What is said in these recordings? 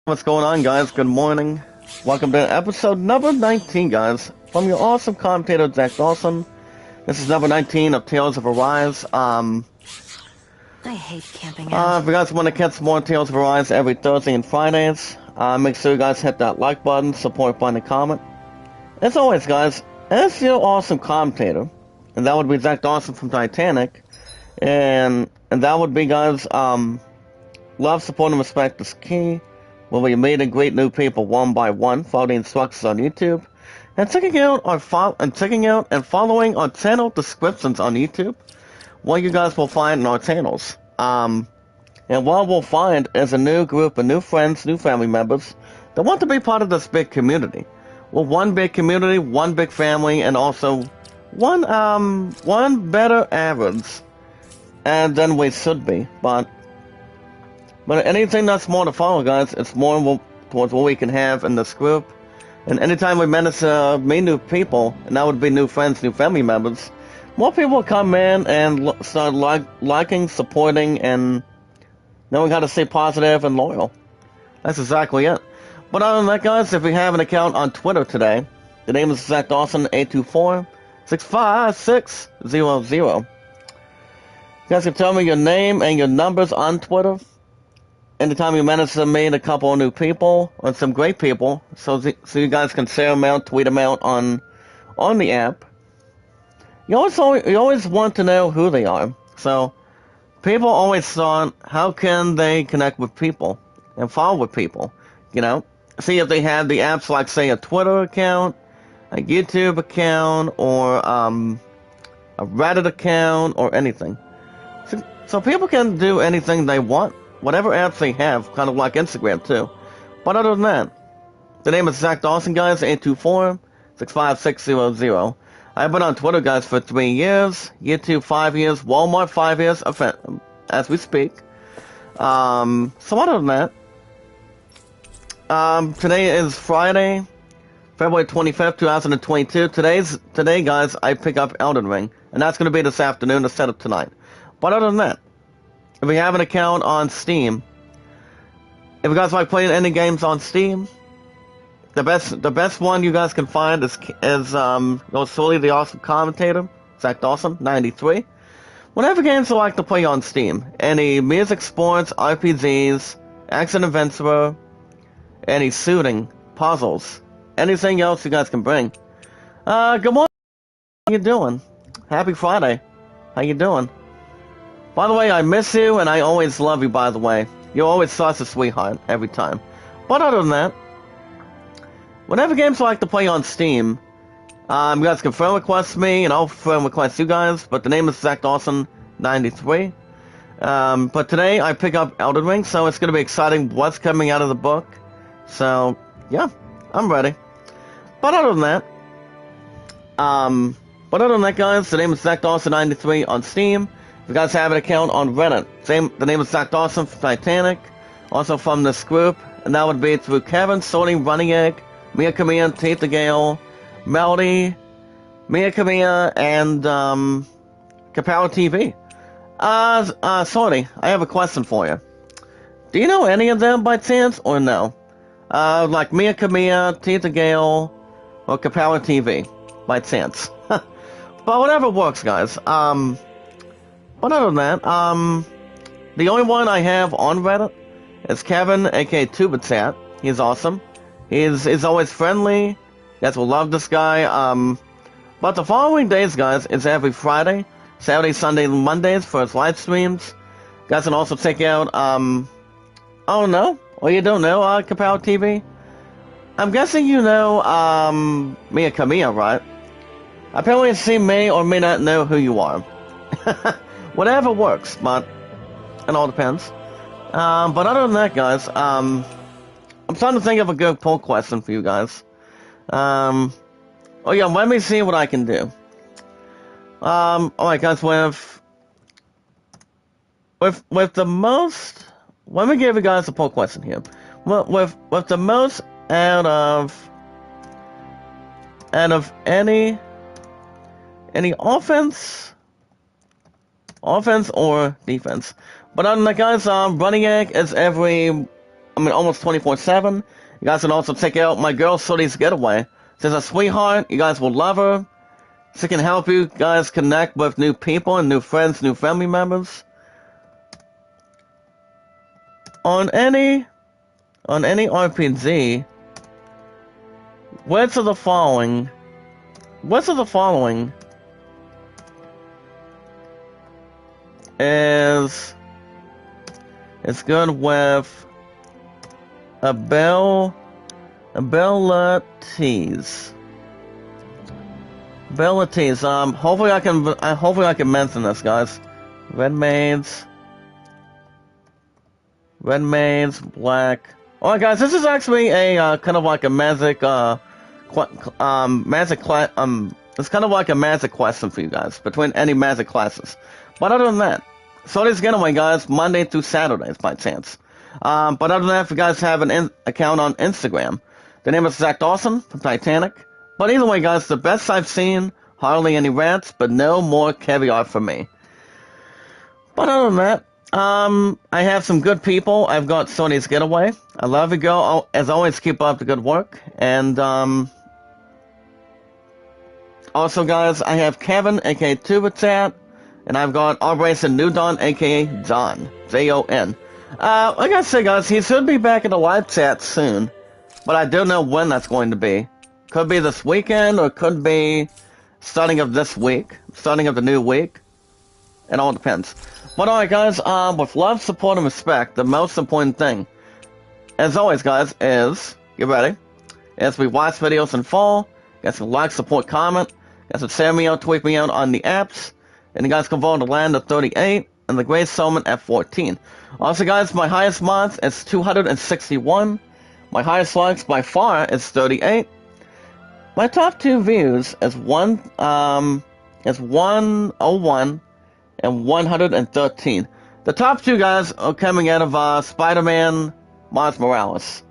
What's going on, guys? Good morning. Welcome to episode number 19, guys, from your awesome commentator, Zach Dawson. This is number 19 of Tales of Arise. I hate camping out. If you guys want to catch more Tales of Arise every Thursday and Fridays, make sure you guys hit that like button, support button, and comment. As always, guys, as your awesome commentator, and that would be Zach Dawson from Titanic, and that would be, guys, love, support, and respect is key. Where we meet and greet new people one by one, follow the instructions on YouTube, and checking out and following our channel descriptions on YouTube, what you guys will find in our channels. And what we'll find is a new group of new friends, new family members that want to be part of this big community. Well, one big community, one big family, and also one better average, and than we should be, but anything that's more to follow, guys, it's more towards what we can have in this group. And anytime we manage to meet new people, and that would be new friends, new family members, more people will come in and start liking, supporting, and knowing how to stay positive and loyal. That's exactly it. But other than that, guys, if we have an account on Twitter today, the name is Zach Dawson 824-65600. You guys can tell me your name and your numbers on Twitter. Anytime you manage to meet a couple of new people, or some great people, so you guys can share them out, tweet them out on the app. You always want to know who they are. So people always thought, how can they connect with people and follow with people? You know, see if they have the apps like, say, a Twitter account, a YouTube account, or a Reddit account, or anything. So people can do anything they want. Whatever apps they have, kind of like Instagram too. But other than that, the name is Zach Dawson, guys, 824-65600. I've been on Twitter, guys, for 3 years, YouTube 5 years, Walmart 5 years, as we speak. So other than that, today is Friday, February 25th, 2022. Today, guys, I pick up Elden Ring, and that's going to be this afternoon instead of tonight. But other than that, if you have an account on Steam, if you guys like playing any games on Steam, the best one you guys can find is solely the awesome commentator, Zach Dawson 93. Whatever games you like to play on Steam, any music, sports, RPGs, action adventure, any shooting, puzzles, anything else you guys can bring. Good morning. How you doing? Happy Friday. How you doing? By the way, I miss you, and I always love you, by the way. You're always such a sweetheart, every time. But other than that, whatever games you like to play on Steam, you guys can friend request me, and I'll friend request you guys, but the name is Zach Dawson 93. But today, I pick up Elden Ring, so it's going to be exciting what's coming out of the book. So, yeah, I'm ready. But other than that, guys, the name is Zach Dawson 93 on Steam. If you guys have an account on Reddit, the name is Zach Dawson from Titanic, also from this group, and that would be through Kevin, Sony, Running Egg, Mia Camilla, Tate the Gale, Melody, Mia Camilla, and Kapow TV. Sony, I have a question for you. Do you know any of them by chance, or no? Like Mia Camilla, Tate the Gale, or Kapow TV, by chance. But whatever works, guys. But other than that, the only one I have on Reddit is Kevin, aka Tubitat. He's awesome. He's always friendly. You guys will love this guy. But the following days, guys, is every Friday, Saturday, Sunday, and Mondays for his live streams. You guys can also check out, oh no? Or you don't know, Kapow TV? I'm guessing you know, Mia Camilla, right? Apparently you may or may not know who you are. Whatever works, but it all depends. But other than that, guys, I'm trying to think of a good poll question for you guys. Oh yeah, let me see what I can do. Alright, guys, with the most, let me give you guys a poll question here. With the most out of any offense or defense. But other than that, guys, running egg is every almost 24/7. You guys can also check out my girl Sodi's Getaway. She's a sweetheart. You guys will love her. She can help you guys connect with new people and new friends, new family members. On any RPG, which of the following is good with abilities? Hopefully I can mention this, guys. Red maids, black. Alright, guys, this is actually a kind of like a magic it's kind of like a magic question for you guys between any magic classes. But other than that, so this getaway, guys, Monday through Saturdays by chance. But other than that, if you guys have an account on Instagram, the name is Zach Dawson from Titanic. But either way, guys, the best I've seen, hardly any rats, but no more caviar for me. But other than that, I have some good people. I've got Sony's Getaway. I love you, girl. As always, keep up the good work. And, also, guys, I have Kevin, aka Tubachat, and I've got Operation New Dawn, aka John, Jon. Like I said, guys, he should be back in the live chat soon, but I don't know when that's going to be. Could be this weekend, or could be starting of this week, starting of the new week. It all depends. But alright, guys, with love, support, and respect, the most important thing, as always, guys, is, get ready, as we watch videos in full, you guys can like, support, comment, you guys can share me out, tweet me out on the apps, and you guys can vote on the land at 38, and the Great Solomon at 14. Also, guys, my highest mods is 261, my highest likes by far is 38, my top 2 views is 101 and 113. The top 2 guys are coming out of Spider-Man Miles Morales.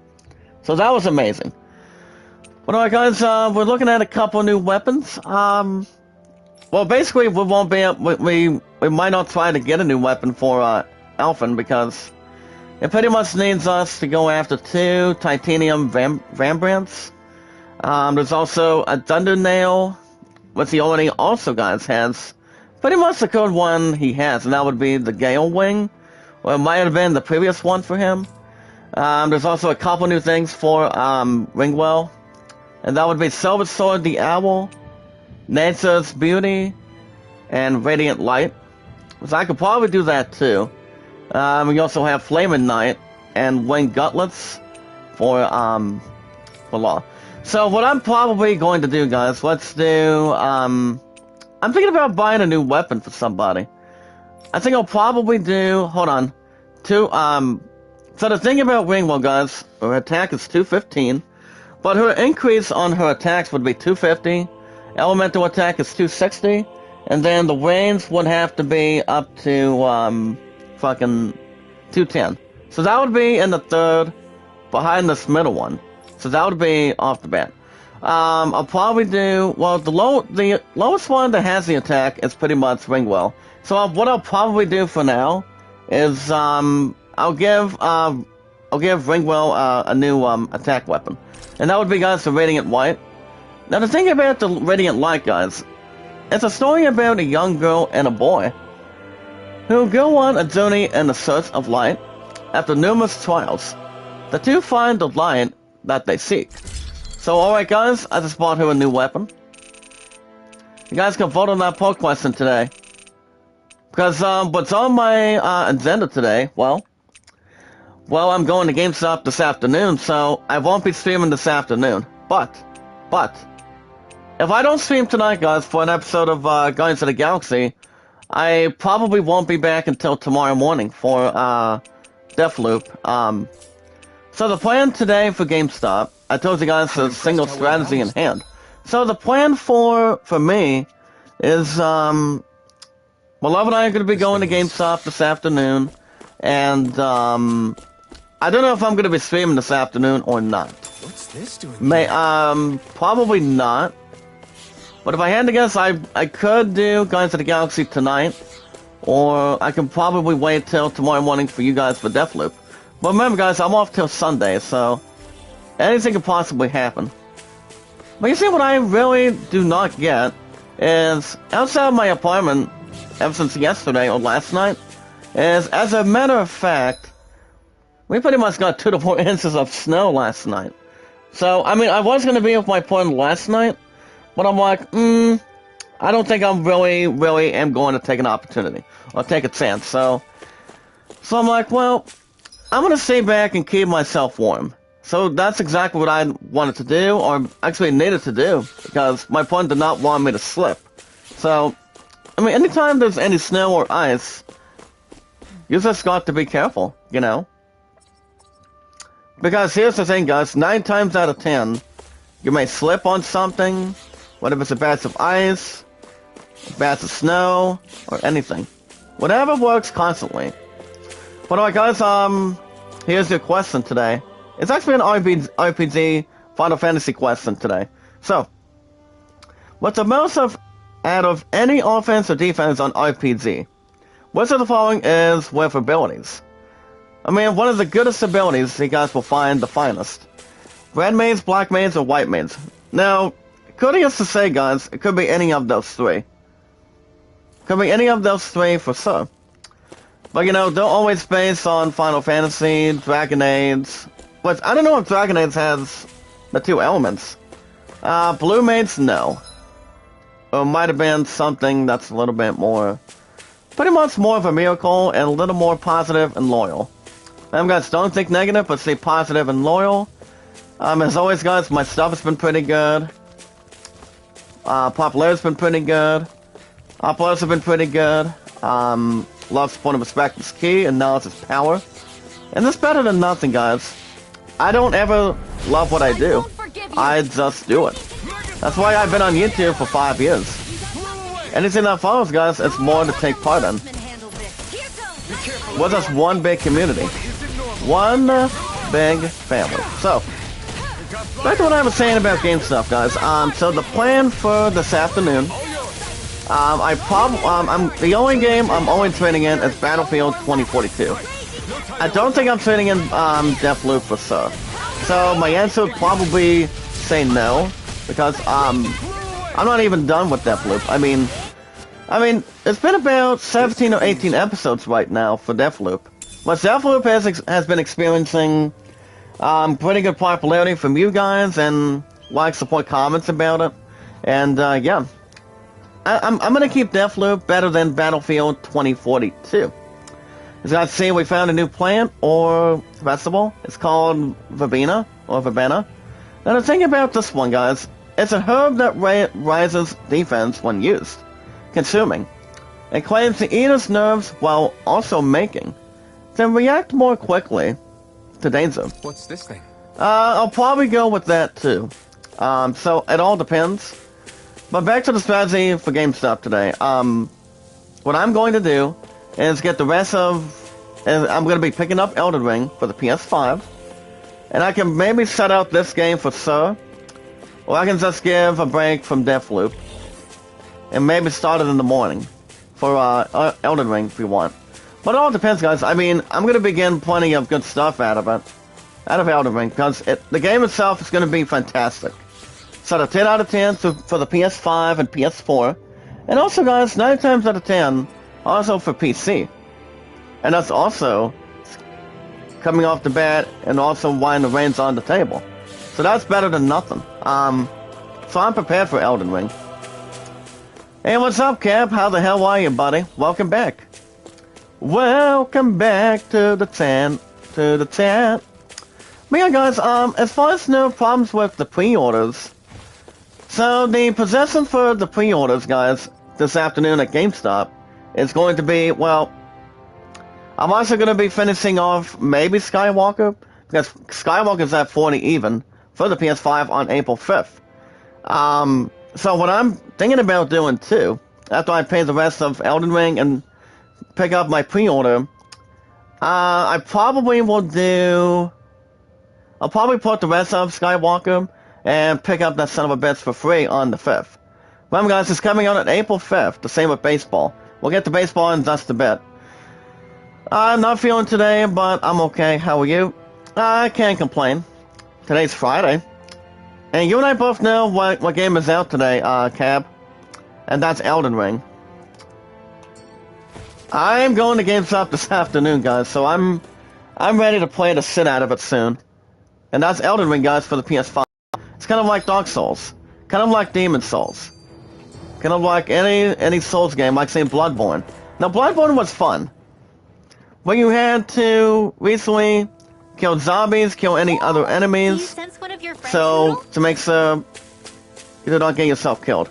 So that was amazing. But alright, guys, we're looking at a couple new weapons. Well, basically, we won't be we might not try to get a new weapon for Alphen, because it pretty much needs us to go after 2 titanium Vambrants. There's also a Thunder Nail, which he already also, guys, has. Pretty much the code one he has, and that would be the Gale Wing, or it might have been the previous one for him. There's also a couple new things for Ringwell, and that would be Silver Sword the Owl, Nature's Beauty, and Radiant Light. So I could probably do that too. We also have Flaming Knight and Winged Gutlets for Law. So what I'm probably going to do, guys, let's do I'm thinking about buying a new weapon for somebody. I think I'll probably do, hold on, so the thing about Ringwell, guys, her attack is 215, but her increase on her attacks would be 250, elemental attack is 260, and then the range would have to be up to, fucking 210. So that would be in the third, behind this middle one. So that would be off the bat. I'll probably do, well, the lowest one that has the attack is pretty much Ringwell. So what I'll probably do for now is, I'll give Ringwell, a new, attack weapon. And that would be, guys, the Radiant Light. Now, the thing about the Radiant Light, guys, it's a story about a young girl and a boy who go on a journey in the search of light. After numerous trials, the two find the light that they seek. So, alright, guys, I just bought her a new weapon. You guys can vote on that poll question today. Because, what's on my, agenda today, well, I'm going to GameStop this afternoon, so I won't be streaming this afternoon. But, if I don't stream tonight, guys, for an episode of, Guardians of the Galaxy, I probably won't be back until tomorrow morning for, Deathloop. So the plan today for GameStop, I told you guys a single strategy in hand. So the plan for me is, my love and I are going to be going to GameStop this afternoon, and, I don't know if I'm going to be streaming this afternoon or not. What's this doing? Probably not. But if I had to guess, I could do Guardians of the Galaxy tonight, or I can probably wait till tomorrow morning for you guys for Deathloop. But remember, guys, I'm off till Sunday, so anything could possibly happen. But you see, what I really do not get is, outside of my apartment, ever since yesterday or last night, is, as a matter of fact, we pretty much got 2 to 4 inches of snow last night. So, I mean, I was going to be with my apartment last night, but I'm like, I don't think I'm really am going to take an opportunity, or take a chance, so I'm like, well, I'm going to stay back and keep myself warm. So that's exactly what I wanted to do, or actually needed to do, because my opponent did not want me to slip. So, I mean, anytime there's any snow or ice, you just got to be careful, you know? Because here's the thing, guys, 9 times out of 10, you may slip on something, whether it's a batch of ice, a batch of snow, or anything. Whatever works constantly. But alright, guys, here's your question today. It's actually an RPG Final Fantasy question today. So, what's the most out of any offense or defense on RPG? Which of the following is with abilities? I mean, one of the goodest abilities you guys will find the finest. Red maize, black maize, or white maize. Now, courteous to say, guys, it could be any of those 3. Could be any of those 3 for sure. But, you know, they're always based on Final Fantasy, Dragon Age. But I don't know if Dragon Age has the 2 elements. Blue maize, no. Or it might have been something that's a little bit more... pretty much more of a miracle and a little more positive and loyal. Guys, don't think negative, but stay positive and loyal. As always, guys, my stuff has been pretty good. Popularity's been pretty good. Uploads have been pretty good. Love, support, and respect is key, and knowledge is power. And it's better than nothing, guys. I don't ever love what I do. I just do it. That's why I've been on YouTube for 5 years. Anything that follows, guys, it's more to take part in. We're just one big community. One big family. So, back to what I was saying about game stuff, guys. So the plan for this afternoon, the only game I'm only trading in is Battlefield 2042. I don't think I'm trading in Deathloop for sure. So my answer would probably say no, because I'm not even done with Deathloop. I mean, it's been about 17 or 18 episodes right now for Deathloop. But Deathloop has been experiencing pretty good popularity from you guys and like support comments about it. And yeah, I'm gonna keep Deathloop better than Battlefield 2042. As you guys see, we found a new plant or vegetable. It's called verbena or verbena. Now the thing about this one, guys, it's a herb that raises defense when used. Consuming. It claims to eat its nerves while also making. Then react more quickly to danger. What's this thing? I'll probably go with that too. So it all depends. But back to the strategy for GameStop today. What I'm going to do is get the rest of... and I'm going to be picking up Elden Ring for the PS5. And I can maybe set out this game for sure. Or I can just give a break from Deathloop. And maybe start it in the morning for Elden Ring if we want. But it all depends, guys. I mean, I'm going to begin plenty of good stuff out of it. Out of Elden Ring. Because the game itself is going to be fantastic. So a 10 out of 10 for the PS5 and PS4. And also, guys, 9 times out of 10 also for PC. And that's also coming off the bat and also while the rain's on the table. So that's better than nothing. So I'm prepared for Elden Ring. Hey, what's up, Cap? How the hell are you, buddy? Welcome back. Welcome back to the tent. But yeah, guys, as far as no problems with the pre-orders, so the possession for the pre-orders, guys, this afternoon at GameStop is going to be, well, I'm also going to be finishing off maybe Skywalker, because Skywalker's at 40 even for the PS5 on April 5th. So what I'm thinking about doing too, after I pay the rest of Elden Ring and pick up my pre-order, I probably will do... I'll probably put the rest of Skywalker and pick up that son of a bitch for free on the 5th. Remember, guys, it's coming out on April 5th, the same with baseball. We'll get to baseball in just a bit. I'm not feeling today, but I'm okay. How are you? I can't complain. Today's Friday. And you and I both know what game is out today, Cab. And that's Elden Ring. I'm going to GameStop this afternoon, guys, so I'm ready to play the shit out of it soon. And that's Elden Ring, guys, for the PS5. It's kind of like Dark Souls. Kind of like Demon Souls. Kind of like any Souls game, like, say, Bloodborne. Now, Bloodborne was fun. But you had to recently kill zombies, kill any other enemies. So, to make sure you do not get yourself killed.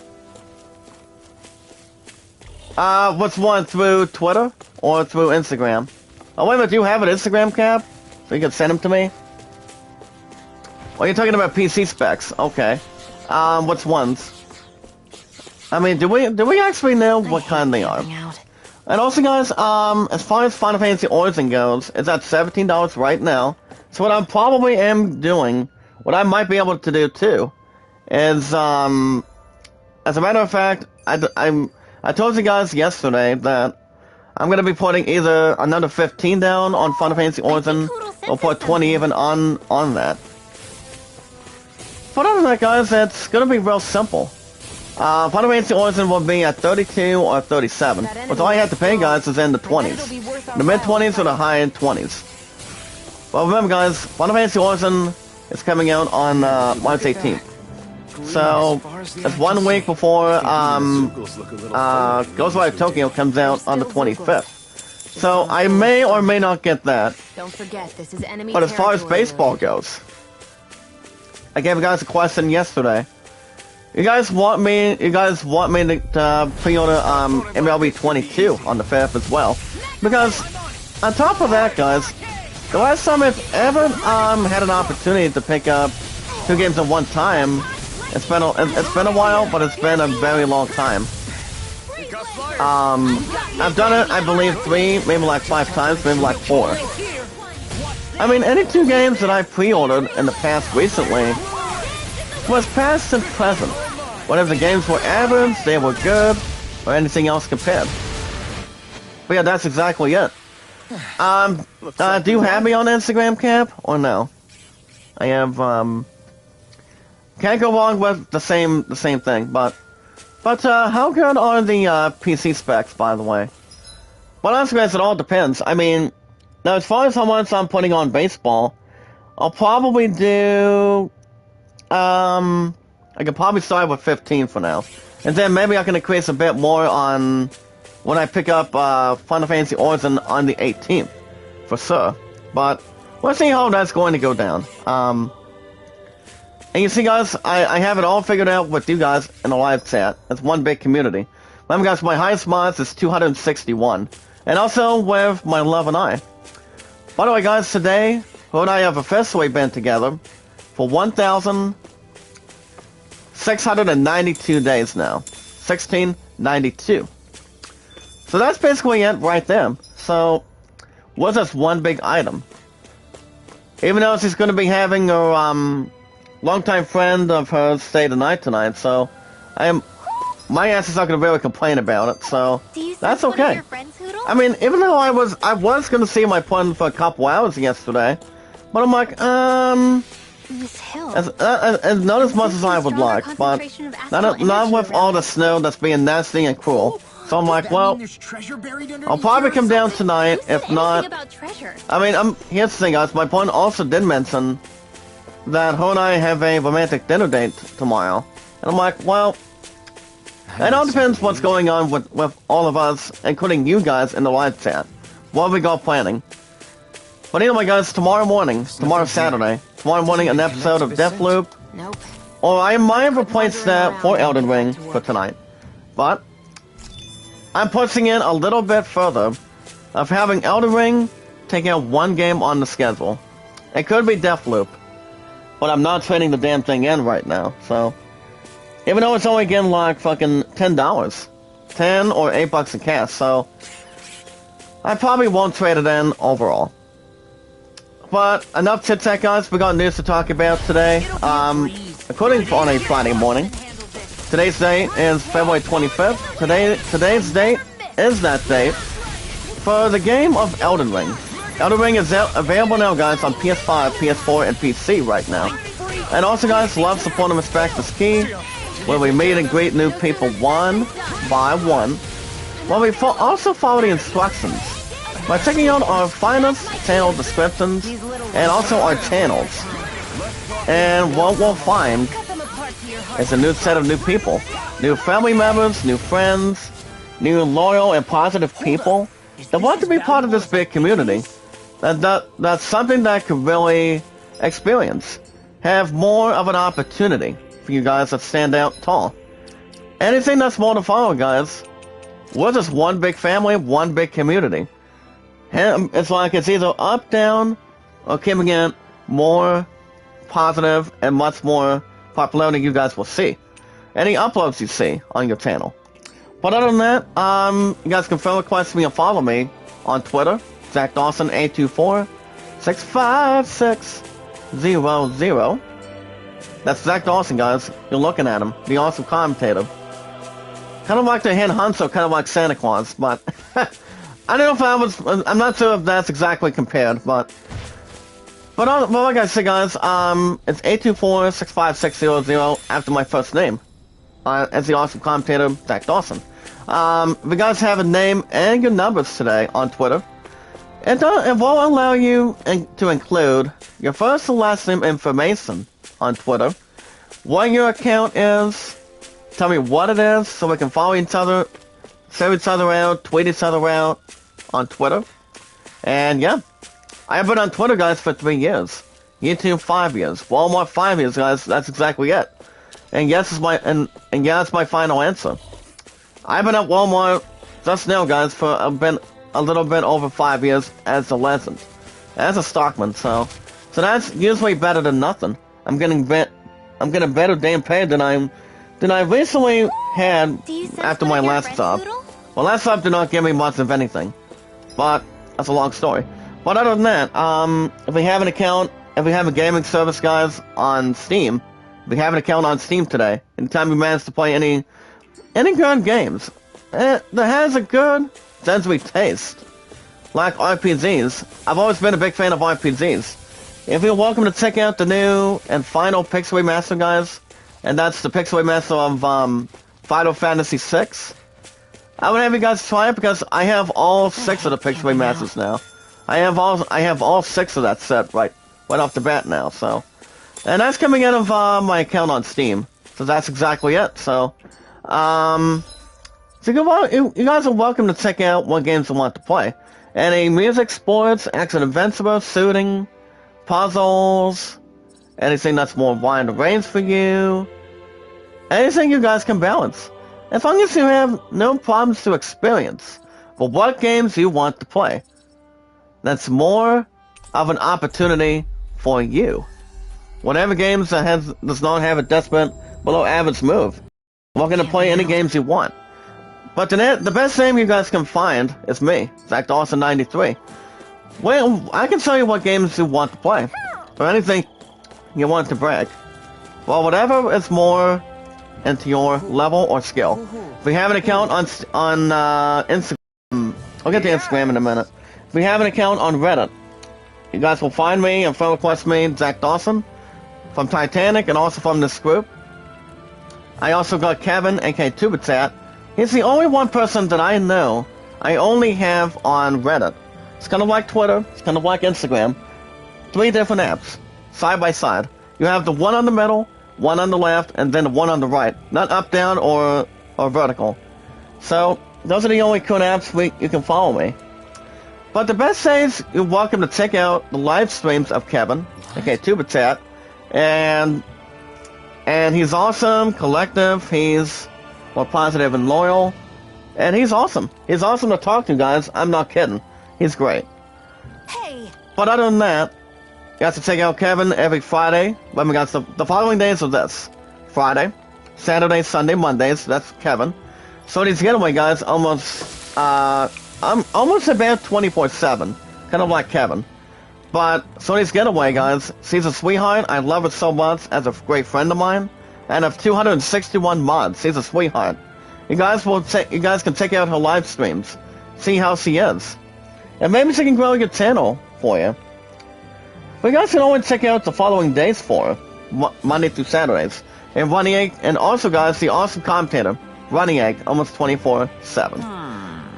What's one, through Twitter or through Instagram? Oh, wait a minute, do you have an Instagram, Cap? So you can send them to me? Oh, you're talking about PC specs. Okay. What's ones? I mean, do we actually know what kind they are? And also, guys, as far as Final Fantasy Origin goes, it's at $17 right now. So what I probably am doing, what I might be able to do too, is, as a matter of fact, I told you guys yesterday that I'm gonna be putting either another 15 down on Final Fantasy Origin, or put 20 even on that. But other than that, guys, it's gonna be real simple. Final Fantasy Origin will be at 32 or 37. But all I have to pay, guys, is in the 20s. The mid-20s or the high 20s. But remember, guys, Final Fantasy Origin is coming out on March 18th. So, it's 1 week before Ghostwire Tokyo comes out on the 25th. So, I may or may not get that. But as far as baseball goes, I gave you guys a question yesterday. You guys want me to pre-order MLB 22 on the 5th as well. Because on top of that, guys, the last time I've ever had an opportunity to pick up 2 games at one time, it's been a while, but it's been a very long time. I've done it, I believe, 3, maybe like 5 times, maybe like 4. I mean, any 2 games that I pre-ordered in the past recently was past and present. Whatever the games were average, they were good, or anything else compared. But yeah, that's exactly it. Do you have me on Instagram, Cap, or no? I have, can't go wrong with the same thing, but how good are the, PC specs, by the way? Well, honestly, guys, it all depends. I mean, now as far as how much I'm putting on baseball, I'll probably do, I could probably start with 15 for now. And then maybe I can increase a bit more on when I pick up Final Fantasy Origin on the 18th, for sure. But we'll see how that's going to go down. And you see, guys, I have it all figured out with you guys in the live chat. It's one big community. Remember, guys, my highest mods is 261. And also with my love and I. By the way, guys, today, Ho and I have officially been together for 1,692 days now. 1692. So that's basically it right there. So, what's this one big item? Even though she's going to be having her, longtime friend of hers stay the night tonight, so my ass is not going to really complain about it, so that's okay. I mean, even though I was going to see my friend for a couple hours yesterday, but I'm like, as not as much as I would like, but not with all the snow that's being nasty and cruel. So I'm like, well, I'll probably come down tonight, if not. I mean, here's the thing, guys, my friend also did mention that Ho and I have a romantic dinner date tomorrow. And I'm like, well, it all depends what's going on with all of us, including you guys in the live chat. What we got planning. But anyway, guys, tomorrow Saturday, an episode of Deathloop. Nope. Or I might have replaced that for Elden Ring for tonight. But I'm pushing it a little bit further of having Elden Ring take out 1 game on the schedule. It could be Deathloop. But I'm not trading the damn thing in right now, so. Even though it's only getting like fucking $10. 10 or $8 a cast, so. I probably won't trade it in overall. But enough chit chat, guys. We got news to talk about today. According to on a Friday morning. Today's date is February 25th. Today's date is that date. for the game of Elden Ring. Elden Ring is available now, guys, on PS5, PS4, and PC right now. And also, guys, love, support, and respect is key, where we meet and greet new people one by one, while we also follow the instructions by checking out our finest channel descriptions and also our channels. And what we'll find is a new set of new people, new family members, new friends, new loyal and positive people that want to be part of this big community. That's something that could really experience. Have more of an opportunity for you guys to stand out tall. Anything that's more to follow, guys. We're just one big family, one big community. And it's like it's either up, down, or keeping it more positive and much more popularity you guys will see. Any uploads you see on your channel. But other than that, you guys can friend request me and follow me on Twitter, Zach Dawson 824-656-00. That's Zach Dawson, guys. You're looking at him, the awesome commentator. Kind of like the Hen Hunter, kind of like Santa Claus, but I don't know if I'm not sure if that's exactly compared, but like I said, guys, it's 824-656-00 after my first name. As the awesome commentator, Zach Dawson. If you guys have a name and your numbers today on Twitter, it will allow you to include your first and last name information on Twitter, what your account is, tell me what it is so we can follow each other, share each other out, tweet each other out on Twitter. And yeah, I have been on Twitter, guys, for 3 years. YouTube 5 years. Walmart 5 years, guys. That's exactly it. And yes, that's my final answer. I've been at Walmart just now, guys, for a little bit over 5 years as a legend, as a stockman. So that's usually better than nothing. I'm getting better damn paid than I recently had after my last job. Well, last job did not give me much of anything, but that's a long story. But other than that, if we have an account, if we have a gaming service, guys, on Steam, if we have an account on Steam today, anytime you manage to play any good games that has a good sensory taste, like RPGs. I've always been a big fan of RPGs. If you're welcome to check out the new and final Pixel Remaster, guys, and that's the Pixel Remaster of Final Fantasy VI, I would have you guys try it because I have all 6 of the Pixel Remasters now. I have all 6 of that set right off the bat now. So, and that's coming out of my account on Steam. So that's exactly it. So, you guys are welcome to check out what games you want to play. Any music, sports, action adventure, shooting, puzzles, anything that's more wide range for you, anything you guys can balance. As long as you have no problems to experience for what games you want to play. That's more of an opportunity for you. Whatever games does not have a desperate below average move, we're going to play any games you want. But the best name you guys can find is me, Zach Dawson 93. Well, I can tell you what games you want to play, or anything you want to brag. Well, whatever is more into your level or skill. If we have an account on Instagram, I'll get to Instagram in a minute. If we have an account on Reddit, you guys will find me and friend request me, Zach Dawson, from Titanic and also from this group. I also got Kevin, aka Tubitat. He's the only one person that I know I only have on Reddit. It's kind of like Twitter, it's kind of like Instagram. 3 different apps, side by side. You have the one on the middle, one on the left, and then the one on the right. Not up, down, or vertical. So, those are the only cool apps you can follow me. But the best days, you're welcome to check out the live streams of Kevin, aka Tubitat. And he's awesome, collective, he's more positive and loyal. And he's awesome. He's awesome to talk to, guys. I'm not kidding. He's great. Hey. But other than that, you have to check out Kevin every Friday. When we got the following days of this: Friday, Saturday, Sunday, Mondays. That's Kevin. So these getaway guys almost I'm almost about 24/7, kind of like Kevin. But Sony's Getaway, guys, she's a sweetheart. I love her so much as a great friend of mine. And of 261 mods, she's a sweetheart. You guys can check out her live streams, see how she is. And maybe she can grow your channel for you. But you guys can always check out the following days for her, Monday through Saturdays. And Running Egg, and also guys, the awesome commentator, Running Egg, almost 24/7.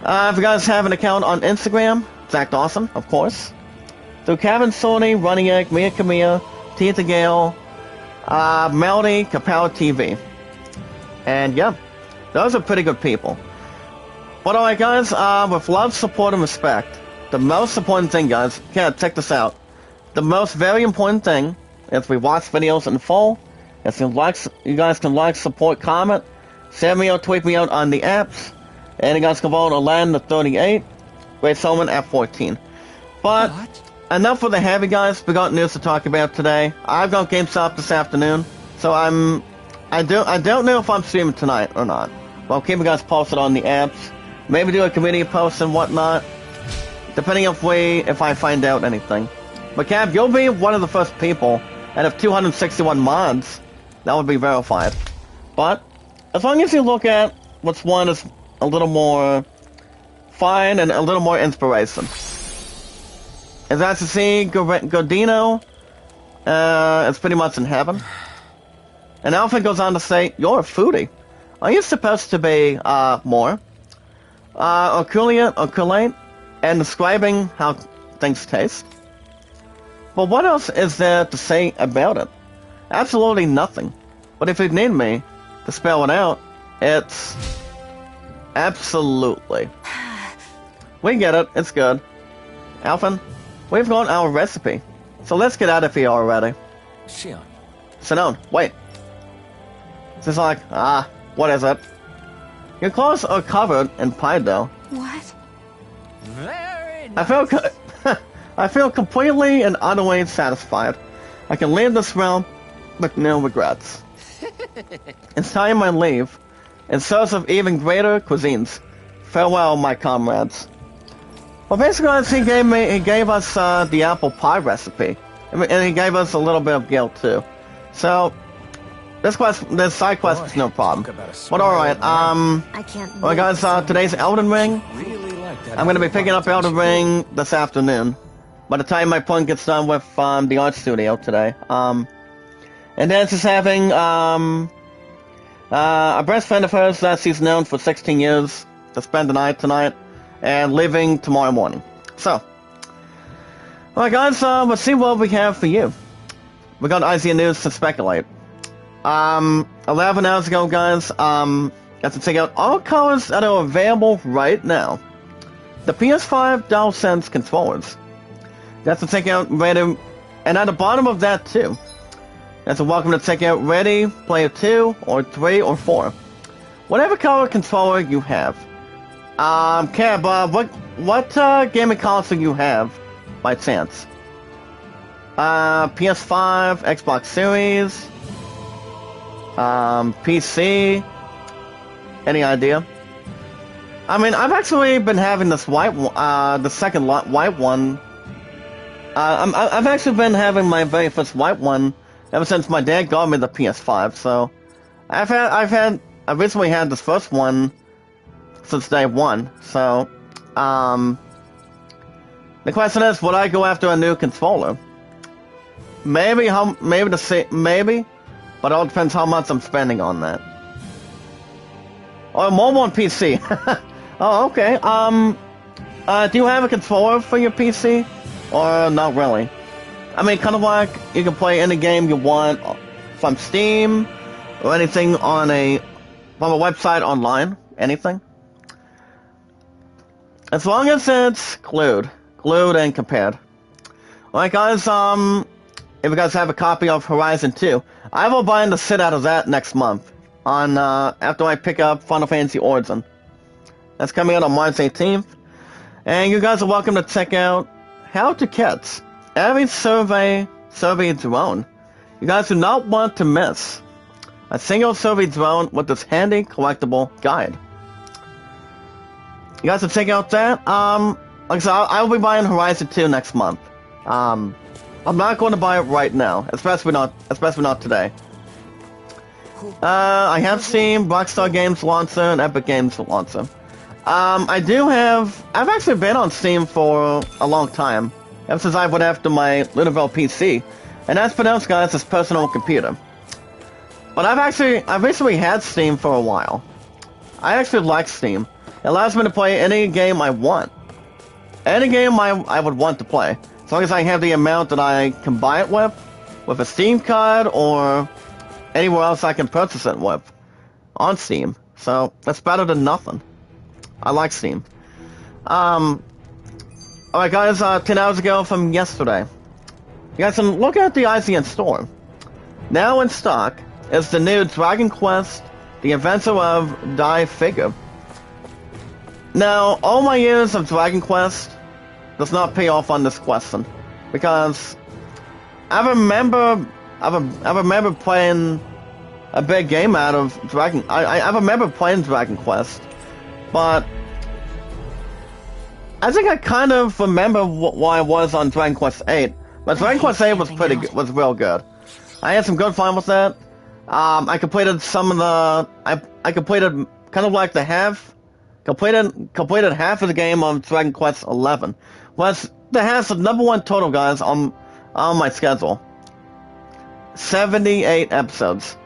If you guys have an account on Instagram, Zach Dawson, of course. So Kevin, Sony, Running Egg, Mia Camilla, Tia Gale, Melody, Kapow TV. And yeah, those are pretty good people. But alright guys, with love, support, and respect, the most important thing guys, check this out. The most very important thing is we watch videos in full. You guys can like, support, comment, send me or tweet me out on the apps. And you guys can vote on Land at 38, Great Solomon at 14. But enough with the heavy guys. We got news to talk about today. I've got GameStop this afternoon, so I don't know if I'm streaming tonight or not. But I'll keep you guys posted on the apps. Maybe do a community post and whatnot, depending if I find out anything. But Cab, you'll be one of the first people out of 261 mods that would be verified. But as long as you look at what's one is a little more fun and a little more inspiration. As I to see Godino, it's pretty much in heaven. And Alfred goes on to say, "You're a foodie. Are you supposed to be more oculate and describing how things taste? But what else is there to say about it? Absolutely nothing. But if you need me to spell it out, it's absolutely. We get it. It's good. Alphen, we've got our recipe. So let's get out of here already." Shion. Sit down. Wait. She's like, what is it? Your clothes are covered in pie dough. What? Very nice. I feel completely and utterly satisfied. I can leave this realm with no regrets. It's time I leave, in search of even greater cuisines. Farewell, my comrades. Well, basically, he gave us the apple pie recipe, and he gave us a little bit of guilt too. So this side quest is no problem. But all right, I can't. well, guys, today's Elden Ring. Really like that. I'm going to be picking up Elden Ring this afternoon. By the time my point gets done with the art studio today. And then she's having a best friend of hers that she's known for 16 years to spend the night tonight and leaving tomorrow morning. So, alright guys, let's see what we have for you. We got IZN News to speculate. 11 hours ago, guys, got to check out all colors that are available right now. The PS5 DualSense controllers. Got to check out Ready, and at the bottom of that too, that's a welcome to check out Ready Player 2 or 3 or 4. Whatever color controller you have. Cab, what gaming console you have by chance? PS5, Xbox Series, PC. Any idea? I mean, I've actually been having this white, the second white one. I've actually been having my very first white one ever since my dad got me the PS5. So, I've recently had this first one since day one. So, the question is, would I go after a new controller? Maybe, but it all depends how much I'm spending on that. Or mobile on PC. Oh, okay. Do you have a controller for your PC? Or not really? I mean, kind of like you can play any game you want from Steam or anything from a website online. Anything. As long as it's glued and compared. Alright guys, if you guys have a copy of Horizon 2, I will buy the shit out of that next month. After I pick up Final Fantasy Origin. That's coming out on March 18th. And you guys are welcome to check out How to Catch Every Survey Drone. You guys do not want to miss a single survey drone with this handy collectible guide. You guys can check out that. Like I said, I will be buying Horizon 2 next month. I'm not going to buy it right now, especially not today. I have seen Rockstar Games launcher and Epic Games launcher. I've actually been on Steam for a long time, ever since I went after my Lenovo PC, and that's pronounced, guys, as personal computer. But I've recently had Steam for a while. I actually like Steam. It allows me to play any game I want. Any game I would want to play. As long as I have the amount that I can buy it with a Steam card, or anywhere else I can purchase it with, on Steam. So, that's better than nothing. I like Steam. Alright guys, 10 hours ago from yesterday. You guys can look at the IGN store. Now in stock is the new Dragon Quest, The Adventure of Die figure. Now, all my years of Dragon Quest does not pay off on this question, because I remember playing a big game out of Dragon. I remember playing Dragon Quest, but I think I kind of remember why I was on Dragon Quest 8. But Dragon Quest 8 was was real good. I had some good fun with that. I completed some of the. I completed kind of like the half. Completed half of the game on Dragon Quest 11. Was the #1 total, guys, on my schedule. 78 episodes.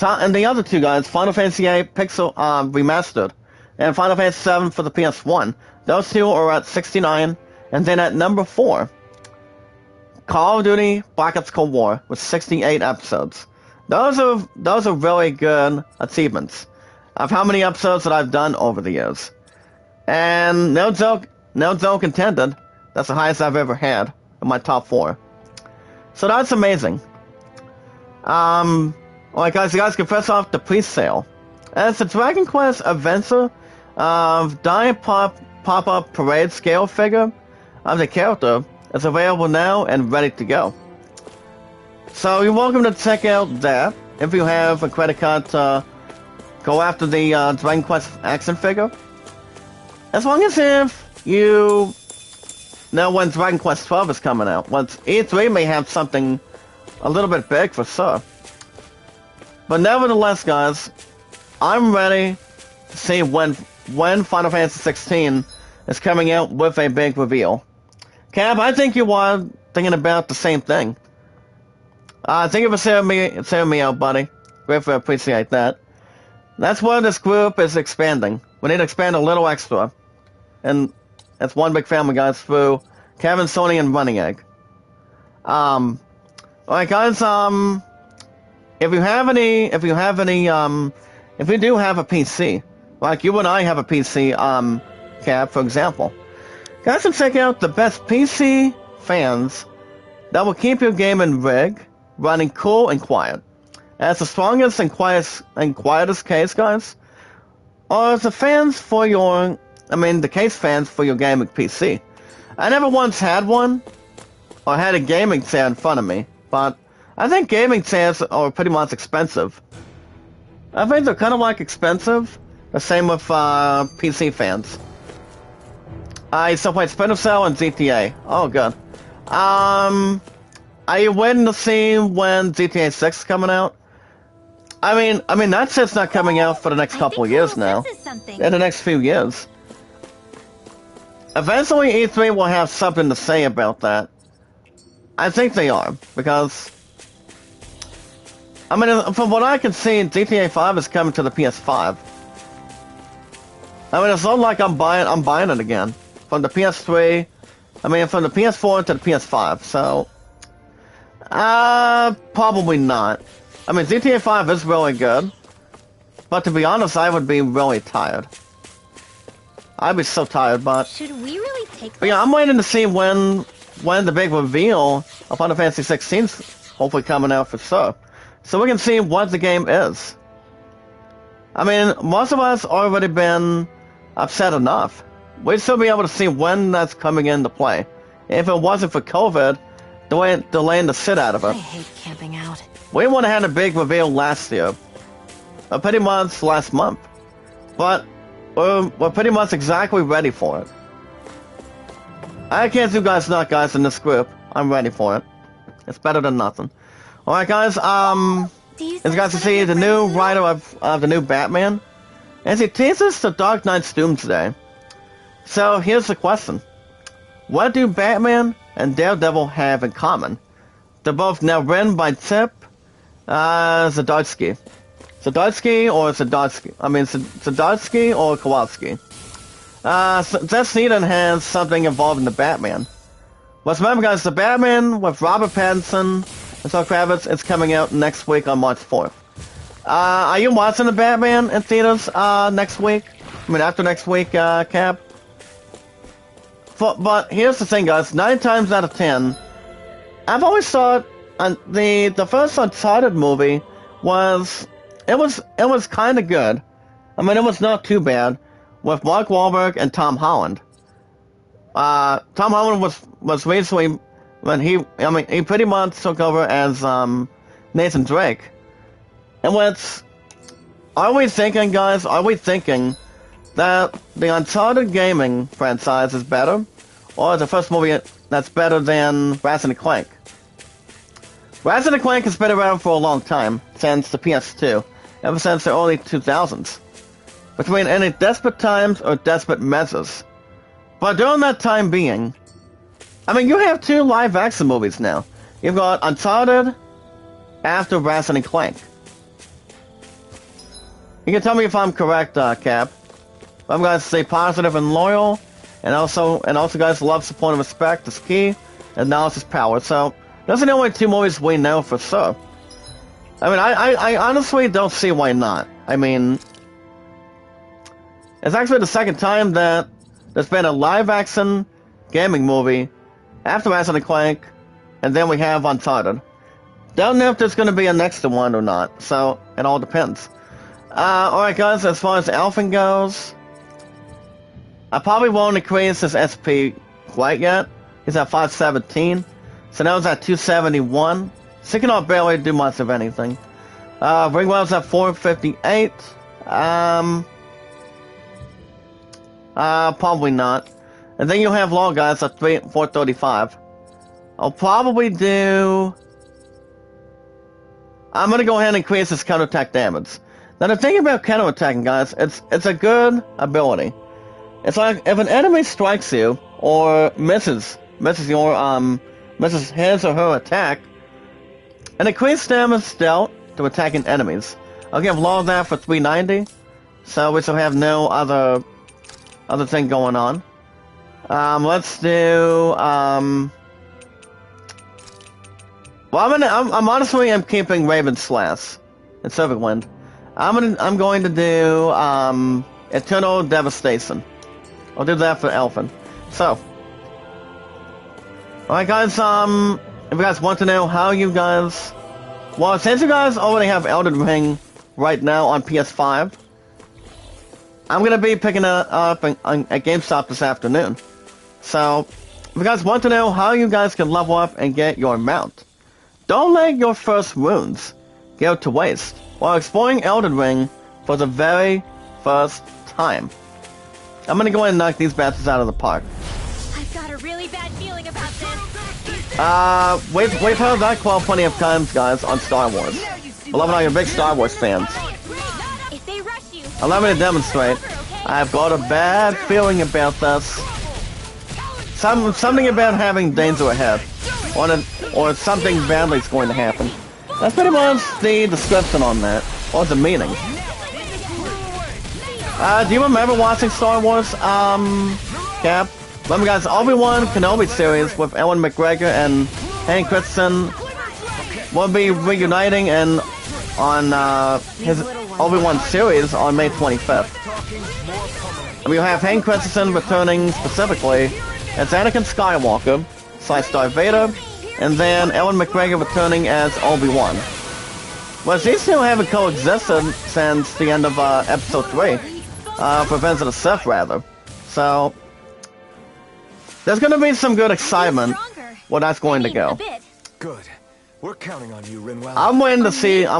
And the other two, guys, Final Fantasy VIII Pixel Remastered and Final Fantasy VII for the PS1. Those two are at 69, and then at number 4, Call of Duty Black Ops Cold War with 68 episodes. Those are really good achievements of how many episodes that I've done over the years. And no joke intended, that's the highest I've ever had in my top 4. So that's amazing. Alright guys, you guys can press off the pre-sale. And it's a Dragon Quest Adventure of Die Pop-Up Parade scale figure of the character. It's available now and ready to go. So you're welcome to check out that if you have a credit card to go after the Dragon Quest action figure. As long as if you know when Dragon Quest 12 is coming out. Once E3 may have something a little bit big for sure. But nevertheless, guys, I'm ready to see when Final Fantasy 16 is coming out with a big reveal. Cab, I think you are thinking about the same thing. Thank you for sharing me out, buddy. Gratefully appreciate that. That's why this group is expanding. We need to expand a little extra. And that's one big family, guys, through Kevin, Sony, and Running Egg. Alright, guys, if you do have a PC, like you and I have a PC, Cab, for example, guys can check out the best PC fans that will keep your gaming rig running cool and quiet. As the strongest and quietest case, guys, are the fans for the case fans for your gaming PC. I never once had one, or had a gaming chair in front of me, but I think gaming chairs are pretty much expensive. I think they're kind of like expensive. The same with PC fans. I still play Splinter Cell and GTA. Oh, good. Are you waiting to see when GTA 6 is coming out? I mean that shit's not coming out for the next couple of years now. In the next few years. Eventually E3 will have something to say about that. I think they are, because from what I can see, GTA 5 is coming to the PS5. It's not like I'm buying it again. From the PS3, from the PS4 to the PS5, so probably not. GTA 5 is really good, but to be honest, I would be really tired. I'd be so tired, but should we really take this? But yeah, I'm waiting to see when the big reveal of Final Fantasy 16 is hopefully coming out for sure, so we can see what the game is. Most of us already been upset enough. We'd still be able to see when that's coming into play. If it wasn't for COVID, delaying the shit out of it. I hate camping out. We would have had a big reveal last year. Pretty much last month. But we're pretty much exactly ready for it. I can't do guys not guys in this group. I'm ready for it. It's better than nothing. Alright guys, as you guys can see, the new writer of the new Batman, as he teases the Dark Knight's Doomsday. So here's the question. What do Batman and Daredevil have in common? They're both now written by Chip Zdarsky. Zdarsky or Zdarsky? I mean, Zdarsky or Kowalski? Joss Whedon has something involved in the Batman. Let's remember, guys, the Batman with Robert Pattinson and Zoe Kravitz is coming out next week on March 4th. Are you watching the Batman in theaters next week? I mean, after next week, Cap? But here's the thing, guys. 9 times out of 10, I've always thought the first Uncharted movie was kind of good. I mean, it was not too bad with Mark Wahlberg and Tom Holland. Tom Holland was recently when he pretty much took over as Nathan Drake. And are we thinking, guys? Are we thinking that the Uncharted gaming franchise is better, or the first movie that's better than Ratchet and Clank? Ratchet and Clank has been around for a long time, since the PS2, ever since the early 2000s. Between any desperate times or desperate measures. But during that time being, I mean, you have 2 live-action movies now. You've got Uncharted after Ratchet and Clank. You can tell me if I'm correct, Cap. I'm going to stay positive and loyal, and also, guys, love, support, and respect is key, and knowledge is power. So, those are the only 2 movies we know for sure. I mean, I honestly don't see why not. I mean, it's actually the second time that there's been a live-action gaming movie after Ratchet and Clank, and then we have Uncharted. Don't know if there's going to be a next one or not, so it all depends. Alright, guys, as far as Alphen goes, I probably won't increase his SP quite yet. He's at 517, so now he's at 271. So he cannot barely do much of anything. Ringwell's at 458. Probably not. And then you'll have Law Guys at 435. I'll probably do... I'm gonna go ahead and increase his counterattack damage. Now the thing about counterattacking, guys, it's a good ability. It's like if an enemy strikes you or misses his or her attack, an increased damage dealt to attacking enemies. I'll give Law that for 390, so we shall have no other thing going on. Let's do well, I'm honestly keeping Raven Slash and Servant Wind. I'm going to do Eternal Devastation. I'll do that for Elfin. So, alright, guys. If you guys want to know how you guys, well, since you guys already have Elden Ring right now on PS5, I'm gonna be picking it up at GameStop this afternoon. So, if you guys want to know how you guys can level up and get your mount, don't let your first runes go to waste while exploring Elden Ring for the very first time. I'm gonna go ahead and knock these bastards out of the park. I've got a really bad feeling about this. We've heard that quote plenty of times, guys, on Star Wars. I love it how you're big Star Wars fans. If they rush you, Allow me to demonstrate. I've got a bad feeling about this. Something about having danger ahead. Or something badly is going to happen. That's pretty much the description on that. Or the meaning. Do you remember watching Star Wars, Cap? Remember, guys, Obi-Wan Kenobi series with Ewan McGregor and Hayden Christensen will be reuniting and on his Obi-Wan series on May 25th. And we'll have Hayden Christensen returning specifically as Anakin Skywalker / Darth Vader, and then Ewan McGregor returning as Obi-Wan. Well, these two haven't coexisted since the end of Episode 3, for Revenge of the Sith, rather. So, there's going to be some good excitement where that's going to go. Good. We're counting on you, Rinwell. I'm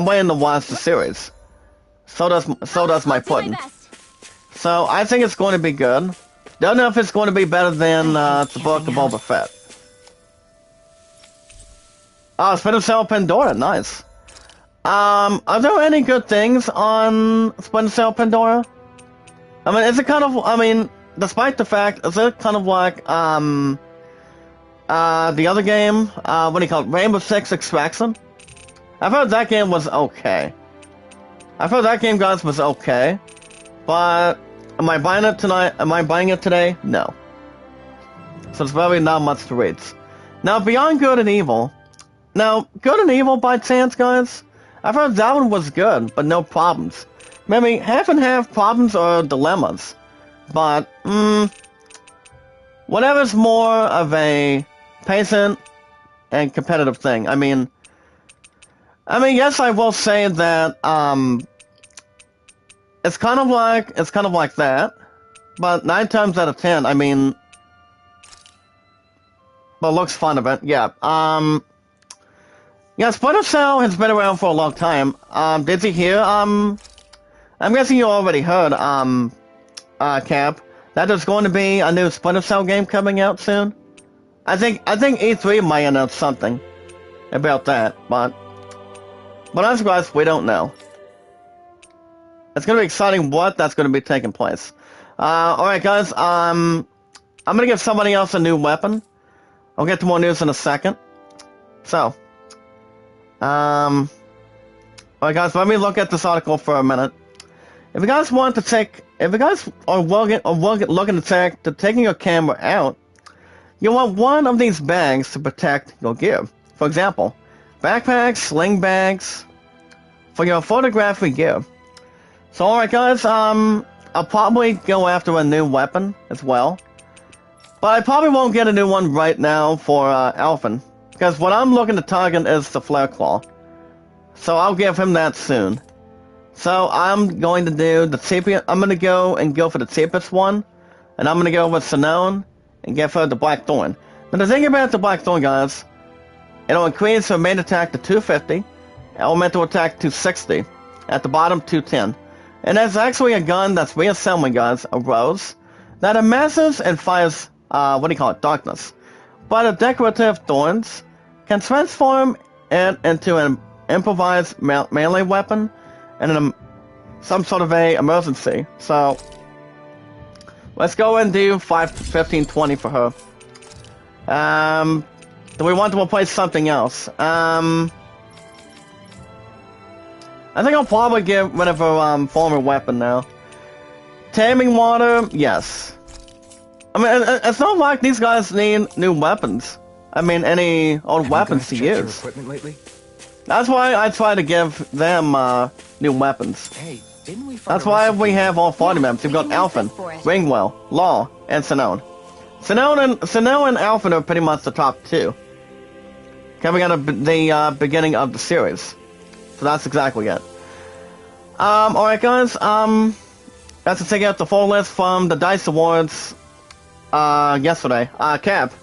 waiting to watch the series. So does my pudding. So, I think it's going to be good. Don't know if it's going to be better than the Book of Boba Fett. Oh, Splinter Cell Pandora, nice. Are there any good things on Splinter Cell Pandora? I mean, is it kind of, despite the fact, is it kind of like, the other game, what do you call it, Rainbow Six Extraction? I've heard that game was okay. I've heard that game, guys, was okay. But, am I buying it tonight? Am I buying it today? No. So it's really not much to read. Now, Beyond Good and Evil. Now, Good and Evil, by chance, guys, I've heard that one was good, but no problems. Maybe half and half problems or dilemmas. But, whatever's more of a patient and competitive thing. I mean, yes, I will say that, it's kind of like that, but 9 times out of 10, I mean, but looks fun of it, yeah. Yeah, Splinter Cell has been around for a long time. Did you hear, I'm guessing you already heard, Cap, that there's going to be a new Splinter Cell game coming out soon? I think E3 might announce something about that, but otherwise, we don't know. It's gonna be exciting what that's gonna be taking place. Alright guys, I'm gonna give somebody else a new weapon. I'll get to more news in a second. So, alright guys, let me look at this article for a minute. If you guys are looking to taking your camera out, you want one of these bags to protect your gear. For example, backpacks, sling bags, for your photography gear. So alright guys, I'll probably go after a new weapon as well. But I probably won't get a new one right now for Alphen. Because what I'm looking to target is the Flare Claw. So I'll give him that soon. So I'm going to do the cheapest, I'm going to go for the cheapest one. And I'm going to go with Sinone and give her the Blackthorn. Now the thing about the Blackthorn, guys, it'll increase her main attack to 250, elemental attack to 60, at the bottom 210. And that's actually a gun that's reassembling, guys, a rose, that amasses and fires, darkness. But the decorative thorns can transform it into an improvised melee weapon and some sort of a emergency. So, let's go and do 15, 20 for her. Do we want to replace something else? I think I'll probably get rid of her former weapon now. Taming Water, yes. I mean, it's not like these guys need new weapons. I mean, any old weapons to use. That's why I try to give them new weapons. Hey, didn't we That's why we have all 40 members. We've got Alphen, Ringwell, Law, and Sinone. Sinone and Alphen are pretty much the top two. Coming out of the beginning of the series. So that's exactly it. Alright guys, that's to take out the full list from the DICE Awards, yesterday. Cap.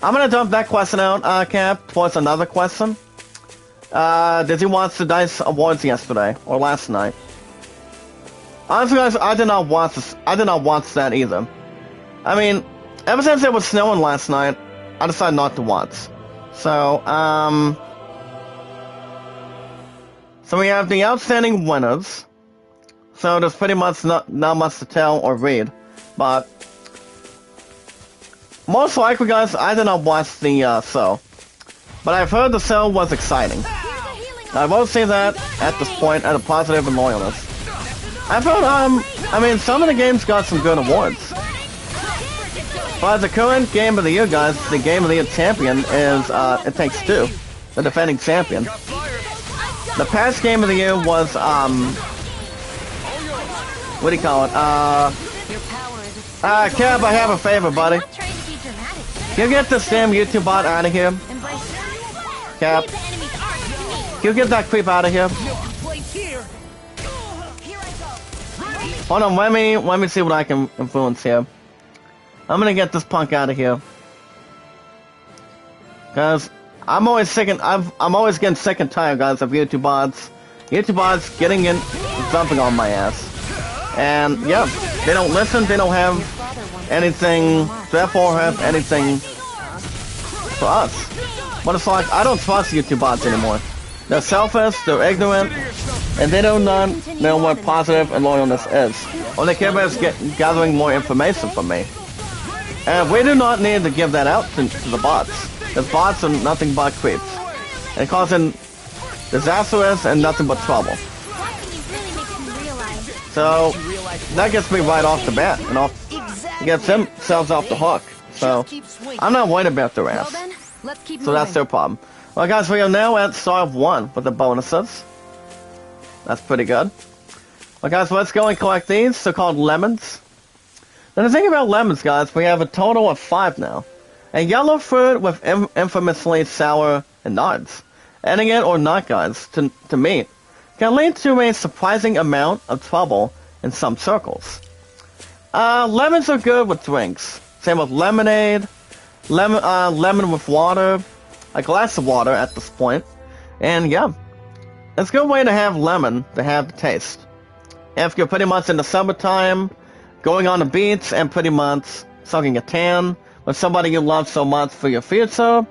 I'm gonna dump that question out, Cap, towards another question. Did you watch the DICE Awards yesterday, or last night? Honestly guys, I did not watch that either. I mean, ever since it was snowing last night, I decided not to watch. So, so we have the outstanding winners. So there's pretty much not much to tell or read. But most likely, guys, I did not watch the show. But I've heard the show was exciting. I will say that at this point at a positive and loyalist. I've heard, I mean, some of the games got some good awards. But the current Game of the Year, guys, the Game of the Year champion is, It Takes Two, the defending champion. The past Game of the Year was, what do you call it? Cab, I have a favor, buddy. Can you get this damn YouTube bot out of here? Cap. Can you get that creep out of here? Hold on, let me see what I can influence here. I'm gonna get this punk out of here. Cause I'm always sick and I'm always getting sick and tired, guys, of YouTube bots. YouTube bots getting in, jumping on my ass. And yeah, they don't listen, they don't have anything, therefore have anything for us. But it's like, I don't trust YouTube bots anymore. They're selfish, they're ignorant, and they do not know what positive and loyalness is. All they care about is gathering more information from me. And we do not need to give that out to the bots. The bots are nothing but creeps. And causing disastrous and nothing but trouble. So, that gets me right off the bat, and gets themselves off the hook. So, I'm not worried about their ass. So that's their problem. Well guys, we are now at star of 1 with the bonuses. That's pretty good. Well guys, let's go and collect these, so-called lemons. Now the thing about lemons, guys, we have a total of 5 now. A yellow fruit with infamously sour nods. Adding it or not, guys, to meat can lead to a surprising amount of trouble in some circles. Lemons are good with drinks. Same with lemonade, lemon with water, a glass of water at this point, and yeah, it's a good way to have lemon to have the taste. If you're pretty much in the summertime, going on the beach and pretty much sucking a tan with somebody you love so much for your future,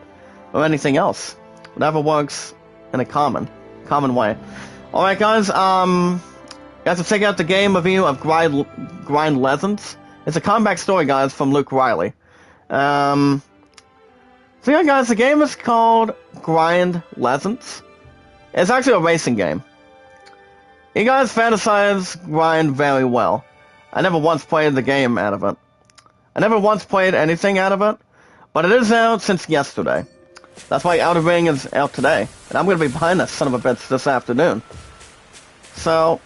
or anything else, whatever works in a common way. All right, guys. Guys, to check out the game review of Grind Legends. It's a comeback story, guys, from Luke Riley. So yeah, guys, the game is called Grind Legends. It's actually a racing game. You guys fantasize grind very well. I never once played the game out of it. I never once played anything out of it, but it is out since yesterday. That's why Outer Ring is out today, and I'm going to be behind that son of a bitch this afternoon. So,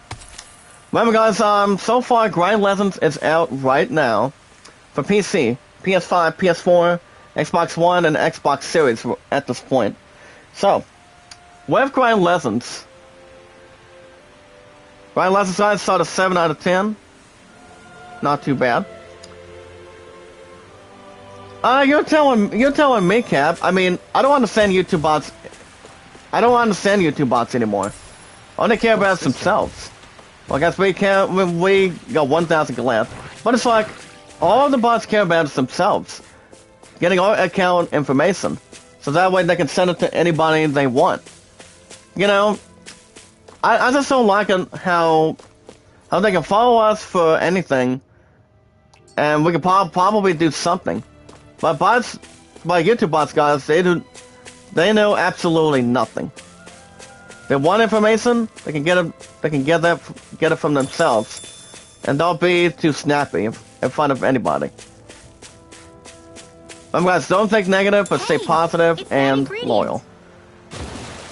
remember guys, so far Grind Legends is out right now for PC, PS5, PS4, Xbox One, and Xbox Series at this point. So, with Grind Legends guys start a 7 out of 10. Not too bad. You're telling me, Cap. I mean, I don't understand YouTube bots. I don't understand YouTube bots anymore. All they care about is themselves. Well, I guess we got 1,000 glad. But it's like, all the bots care about is themselves. Getting our account information. So that way they can send it to anybody they want. You know, I just don't like it how they can follow us for anything. And we can probably do something. But YouTube bots, guys, they know absolutely nothing. They want information, they can get it from themselves, and don't be too snappy in front of anybody. Remember, guys, don't think negative, but stay positive and loyal.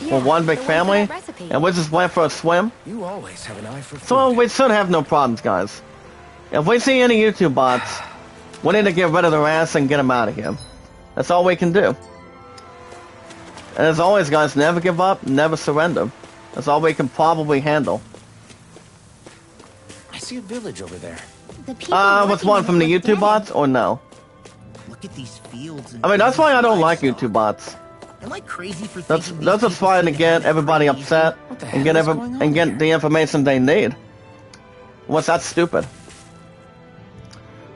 We're one big family, and we just went for a swim. You always have an eye for food. So we should have no problems, guys. If we see any YouTube bots, we need to get rid of their ass and get them out of here. That's all we can do. And as always, guys, never give up, never surrender. That's all we can probably handle. I see a village over there. What's one from the YouTube bots or no? Look at these fields. I mean, that's why I don't like YouTube bots. Am I crazy for That's what's trying to get everybody upset and get the information they need. What's that stupid?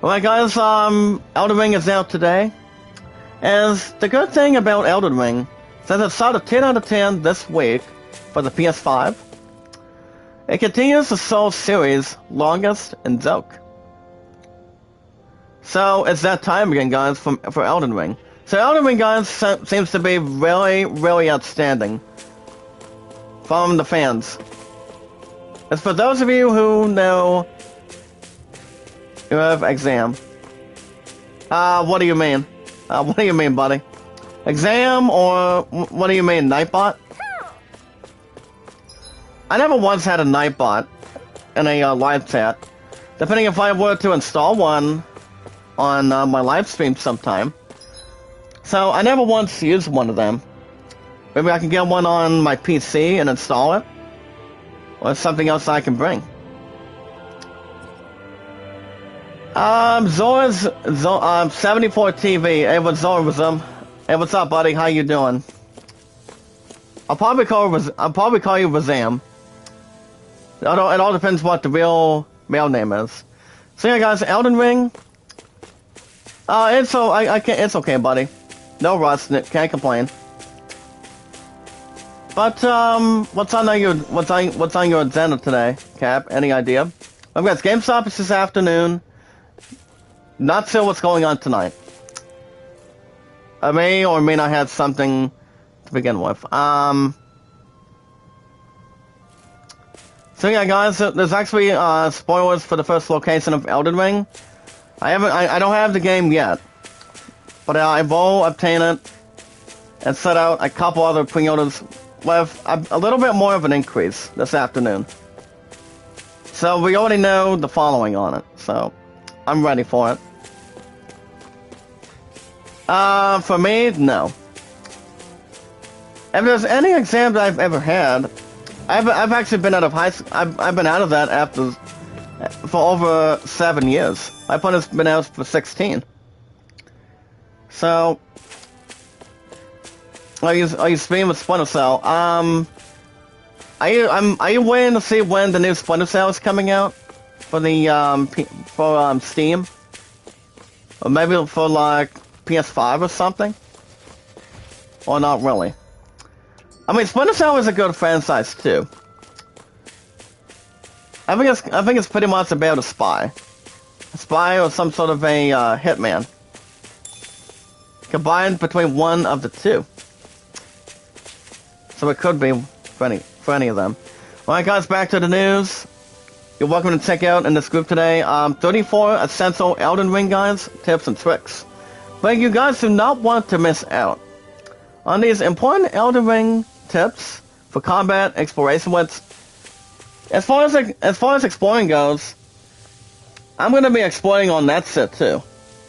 Alright, guys, Elden Ring is out today. And the good thing about Elden Ring, since it started 10 out of 10 this week for the PS5, it continues the Soul series' longest in Zoke. So it's that time again, guys, for Elden Ring. So Elden Ring, guys, seems to be really, really outstanding from the fans. As for those of you who know you have exam. What do you mean? What do you mean, buddy? Exam or what do you mean, Nightbot? I never once had a Nightbot in a live chat. Depending if I were to install one on my live stream sometime. So I never once used one of them. Maybe I can get one on my PC and install it. Or something else I can bring. Zora's 74 TV. Hey, what's Zorism? Hey, what's up, buddy? How you doing? I'll probably call you Razam. It all depends what the real male name is. So yeah, guys, Elden Ring. It's okay, buddy. No rust, can't complain. But what's on your agenda today, Cap? Any idea? I've got GameStop this afternoon. Not sure what's going on tonight. I may or may not have something to begin with. So yeah, guys, there's actually spoilers for the first location of Elden Ring. I don't have the game yet, but I will obtain it and set out a couple other pre-orders with a little bit more of an increase this afternoon. So we already know the following on it, so I'm ready for it. For me, no. If there's any exam that I've ever had, I've actually been out of high school. I've been out of that for over 7 years. My opponent's been out for 16. So, are you speaking with Splinter Cell? Are you waiting to see when the new Splinter Cell is coming out for the Steam, or maybe for like PS5 or something, or not really? I mean, Splinter Cell is a good franchise too. I think it's pretty much about a spy or some sort of a hitman, combined between one of the two. So it could be for any of them. Alright guys, back to the news. You're welcome to check out in this group today 34 essential Elden Ring guides, tips, and tricks. But you guys do not want to miss out on these important Elden Ring tips for combat exploration. As far as exploring goes, I'm going to be exploring on that set too.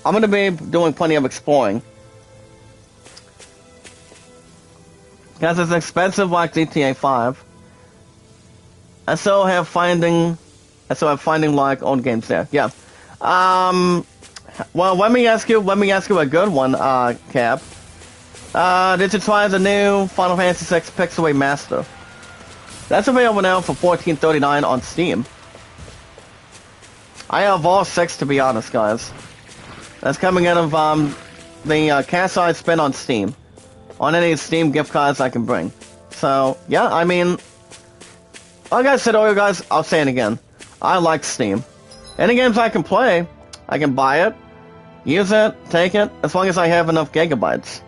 I'm going to be doing plenty of exploring. Because it's expensive like GTA 5. I still have finding like old games there. Yeah. Well, let me ask you a good one, Cap. Did you try the new Final Fantasy VI Pixel Remaster? That's available now for $14.39 on Steam. I have all 6, to be honest, guys. That's coming out of the cash I spent on Steam, on any Steam gift cards I can bring. So yeah, I mean, like I said earlier, guys, I'll say it again. I like Steam. Any games I can play, I can buy it, use it, take it, as long as I have enough gigabytes.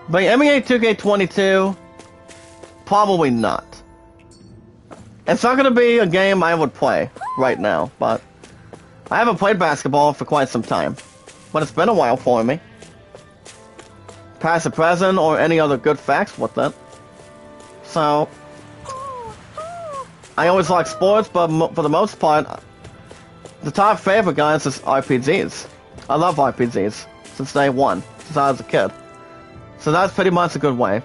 But NBA 2K22, probably not. It's not going to be a game I would play right now, but I haven't played basketball for quite some time. But it's been a while for me. Past or present, or any other good facts with it. So, I always like sports, but for the most part, the top favorite, guys, is RPGs. I love RPGs since day one, since I was a kid. So that's pretty much a good way.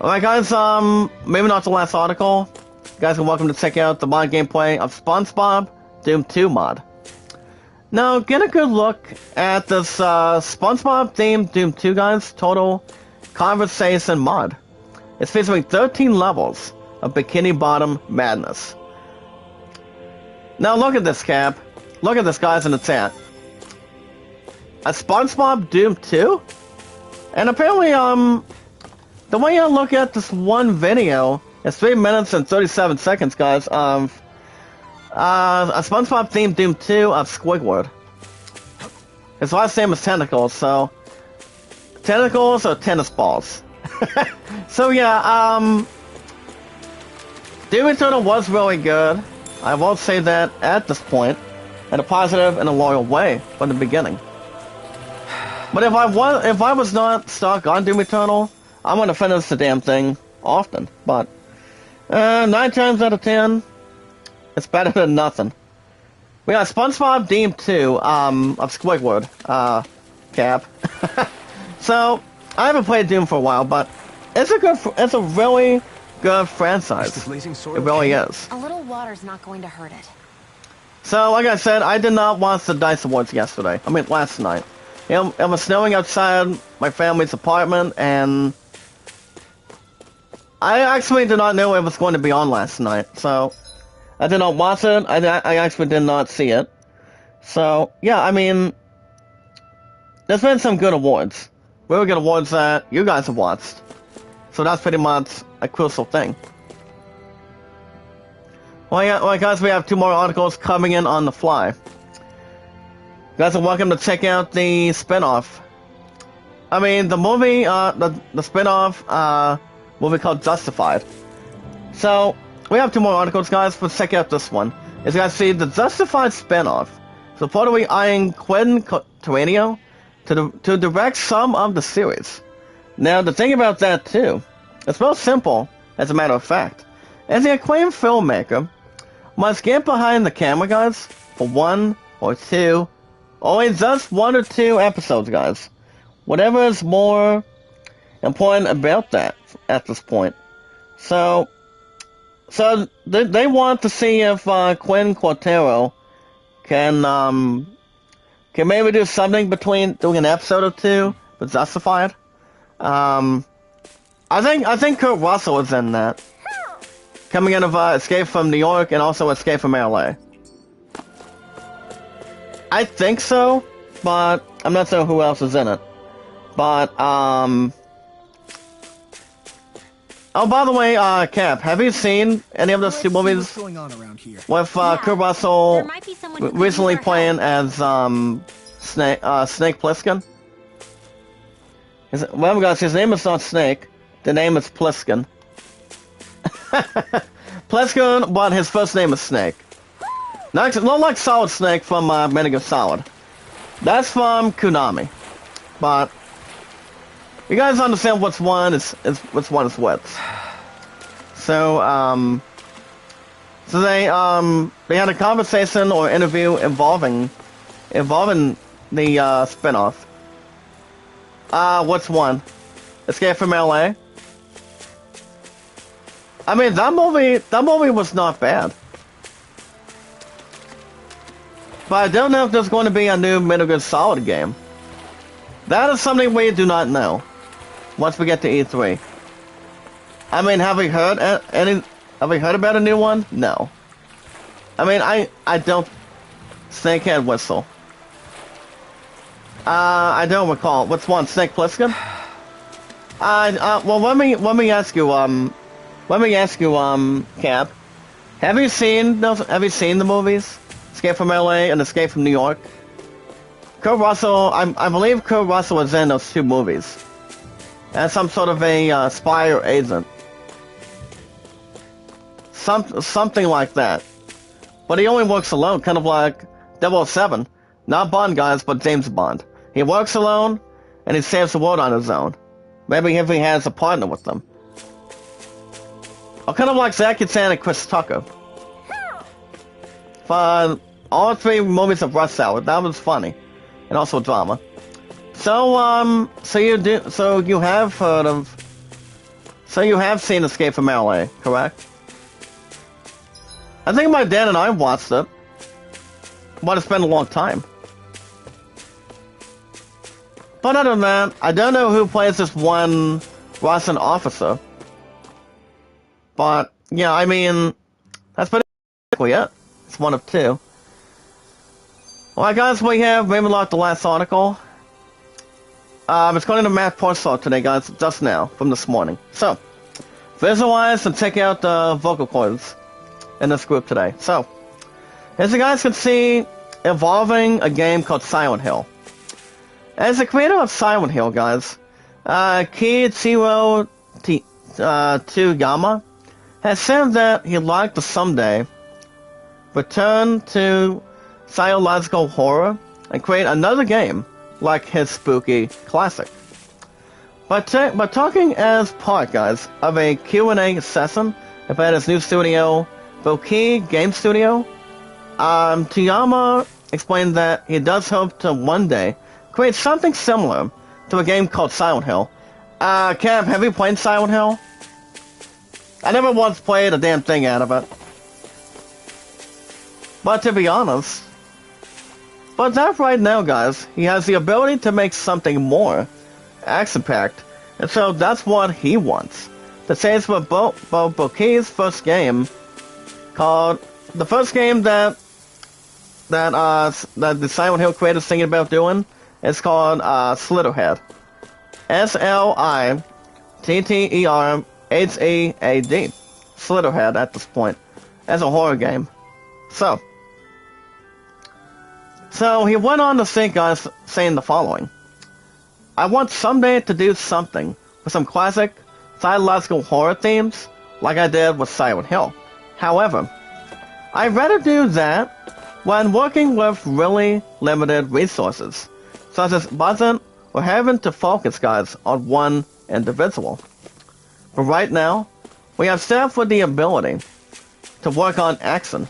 Alright guys, maybe not the last article. You guys are welcome to check out the mod gameplay of SpongeBob Doom 2 mod. Now, get a good look at this SpongeBob themed Doom 2, guys, total conversation mod. It's featuring 13 levels of Bikini Bottom madness. Now look at this, Cap. Look at this, guys, in the chat. A SpongeBob Doom 2? And apparently, the way I look at this one video is 3 minutes and 37 seconds, guys, of a SpongeBob themed Doom 2 of Squidward. His last name is Tentacles, so tentacles or tennis balls. So yeah, Doom Eternal was really good. I will say that at this point, in a positive and a loyal way from the beginning. But if I was not stuck on Doom Eternal, I'm gonna finish the damn thing often. But 9 times out of 10, it's better than nothing. We got SpongeBob Doom 2 of Squidward, Cap. So I haven't played Doom for a while, but it's a really good franchise. It really is. A little water's not going to hurt it. So, like I said, I did not watch the DICE Awards yesterday. I mean, last night. You know, it was snowing outside my family's apartment, and I actually did not know it was going to be on last night. So, I did not watch it. I actually did not see it. So, yeah, I mean, there's been some good awards. Really good awards that you guys have watched. So that's pretty much a crucial thing. Well, yeah, well, guys, we have 2 more articles coming in on the fly. You guys are welcome to check out the spinoff. I mean, the movie, the spinoff movie called Justified. So, we have 2 more articles, guys, but check out this one. As you guys see, the Justified spinoff is reportedly eyeing Quentin Tarantino to direct some of the series. Now, the thing about that, too, it's real simple, as a matter of fact. As the acclaimed filmmaker must get behind the camera, guys, for 1 or 2, only just 1 or 2 episodes, guys. Whatever is more important about that at this point. So they want to see if Quentin Tarantino can maybe do something between doing an episode or 2 with Justified. I think Kurt Russell is in that. Coming out of Escape from New York and also Escape from LA. I think so, but I'm not sure who else is in it. But, oh, by the way, Cap, have you seen any of those 2 movies What's going on around here? with Yeah, Kurt Russell there might be someone who could recently use our playing help. as Snake Plissken? Well, guys, his name is not Snake. The name is Plissken. Plissken, but his first name is Snake. Not like Solid Snake from Metal Gear Solid. That's from Konami. But you guys understand which one is which one is what. So they had a conversation or interview involving the spinoff. What's one? Escape from LA. I mean, that movie was not bad. But I don't know if there's going to be a new Metal Gear Solid game. That is something we do not know. Once we get to E3. I mean, have we heard about a new one? No. I mean, I don't. Snakehead Whistle. I don't recall. What's one? Snake Plissken? Well, let me ask you, Cap. Have you seen the movies? Escape from LA and Escape from New York? Kurt Russell, I believe Kurt Russell was in those 2 movies. As some sort of a spy or agent. Something like that. But he only works alone, kind of like 007. Not Bond, guys, but James Bond. He works alone, and he saves the world on his own. Maybe if he has a partner with them. Or kind of like Zack Chan and Chris Tucker. For all 3 movies of Rush Hour, that was funny. And also drama. So you have seen Escape from LA, correct? I think my dad and I watched it. But it's been a long time. But other than that, I don't know who plays this one Russian officer. But, yeah, I mean, that's basically it. It's one of 2. Alright, guys, we have Ravenlock, the last article. It's going to Matt Porcel today, guys, just now, from this morning. So, visualize and check out the vocal cords in this group today. So, as you guys can see, evolving a game called Silent Hill. As the creator of Silent Hill, guys, Kiichiro Tsuyama has said that he'd like to someday return to psychological horror and create another game like his spooky classic. But talking as part, guys, of a Q&A session about his new studio, Boki Game Studio, Tsuyama explained that he does hope to one day create something similar to a game called Silent Hill. Cam, have you played Silent Hill? I never once played a damn thing out of it. But to be honest, but that right now, guys, he has the ability to make something more action-packed, and so that's what he wants. The same for Boki's first game, called the first game that the Silent Hill creators thinking about doing. It's called Slitterhead. Tetherhead. Slitterhead at this point. As a horror game. So he went on to say, guys, saying the following. I want someday to do something with some classic psychological horror themes like I did with Silent Hill. However, I'd rather do that when working with really limited resources, such as budget or having to focus, guys, on one individual. But right now, we have staff with the ability to work on action.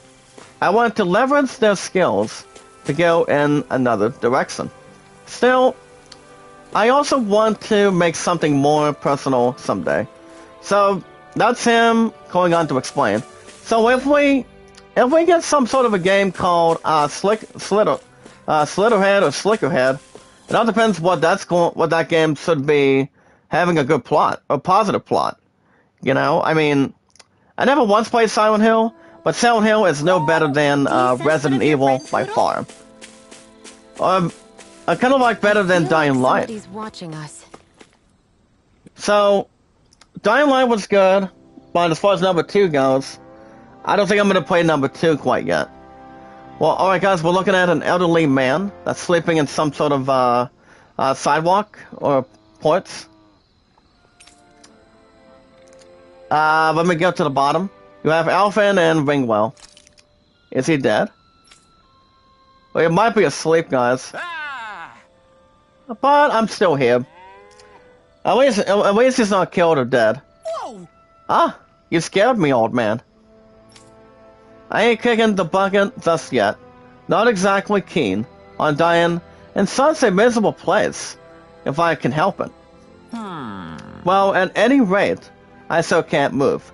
I want to leverage their skills to go in another direction. Still, I also want to make something more personal someday. So that's him going on to explain. So if we get some sort of a game called Slitterhead or Slickerhead, it all depends what that game should be, having a good plot or positive plot. You know, I mean, I never once played Silent Hill, but Silent Hill is no better than Resident Evil by far. I kind of like better than Dying Light. Somebody's watching us. So, Dying Light was good, but as far as number 2 goes, I don't think I'm going to play number 2 quite yet. Well, alright guys, we're looking at an elderly man that's sleeping in some sort of sidewalk or porch. Let me go to the bottom. You have Alphen and Ringwell. Is he dead? Well, he might be asleep, guys. But I'm still here. At least he's not killed or dead. Whoa! Ah, you scared me, old man. I ain't kicking the bucket just yet. Not exactly keen on dying in such a miserable place, if I can help it. Well, at any rate, I still can't move.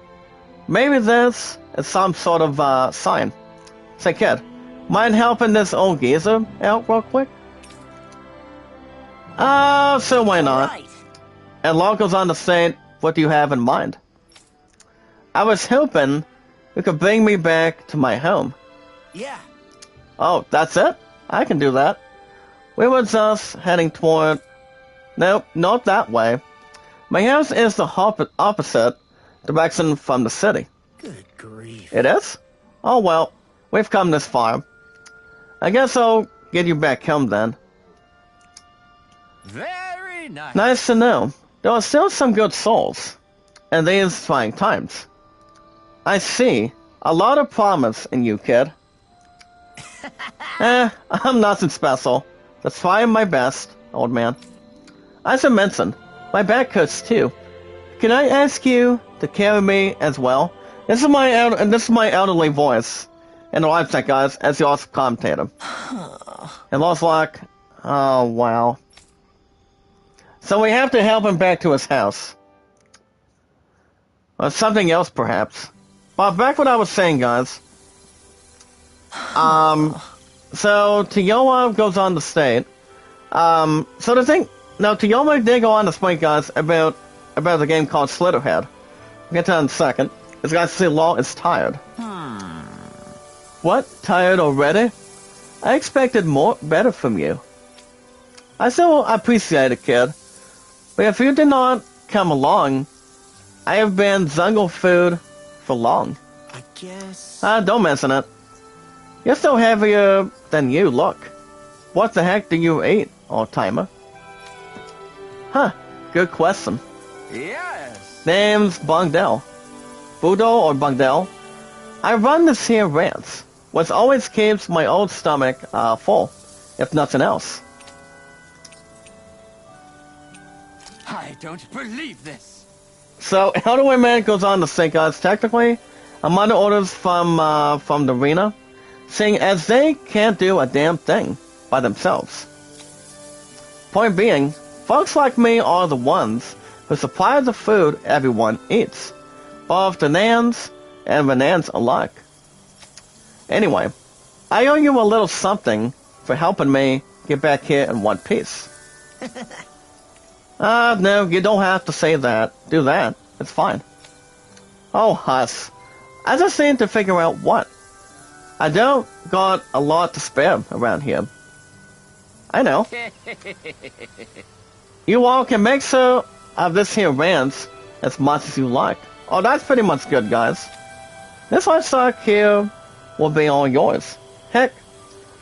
Maybe this is some sort of sign. Say, kid, mind helping this old geezer out real quick? So why not? Right. And Law goes on to say, what do you have in mind? I was hoping you could bring me back to my home. Yeah. Oh, that's it? I can do that. We were just heading toward... Nope, not that way. My house is the opposite direction from the city. Good grief. It is? Oh well, we've come this far. I guess I'll get you back home then. Very nice. Nice to know. There are still some good souls in these trying times. I see. A lot of promise in you, kid. I'm nothing special. Just trying my best, old man. As I mentioned, my back hurts too. Can I ask you to carry me as well? This is my elderly voice in the Livestock, guys, as the awesome commentator. And Livestock, oh wow. So we have to help him back to his house. Or something else, perhaps. But back what I was saying, guys. So Tiola goes on to state. So the thing, now Tiola did go on to speak, guys, about the game called Slitterhead. We'll get to that in a second. This guy say Law is tired. What? Tired already? I expected better from you. I still appreciate it, kid. But if you did not come along, I have been jungle food for long. I guess. Don't mention it. You're still heavier than you look. What the heck do you eat, old-timer? Huh, good question. Yes. Name's Bungdell. Budo or Bungdell? I run this here ranch, which always keeps my old stomach full, if nothing else. I don't believe this. So, Elderly Man goes on to say, guys, technically, I'm under orders from the arena, seeing as they can't do a damn thing by themselves. Point being, folks like me are the ones who supply the food everyone eats, both the Nans and Renans alike. Anyway, I owe you a little something for helping me get back here in one piece. No, you don't have to say that. Do that. It's fine. Oh, huss. I just need to figure out what. I don't got a lot to spare around here. I know. You all can make so of this here ranch as much as you like. Oh, that's pretty much good, guys. This livestock here will be all yours. Heck,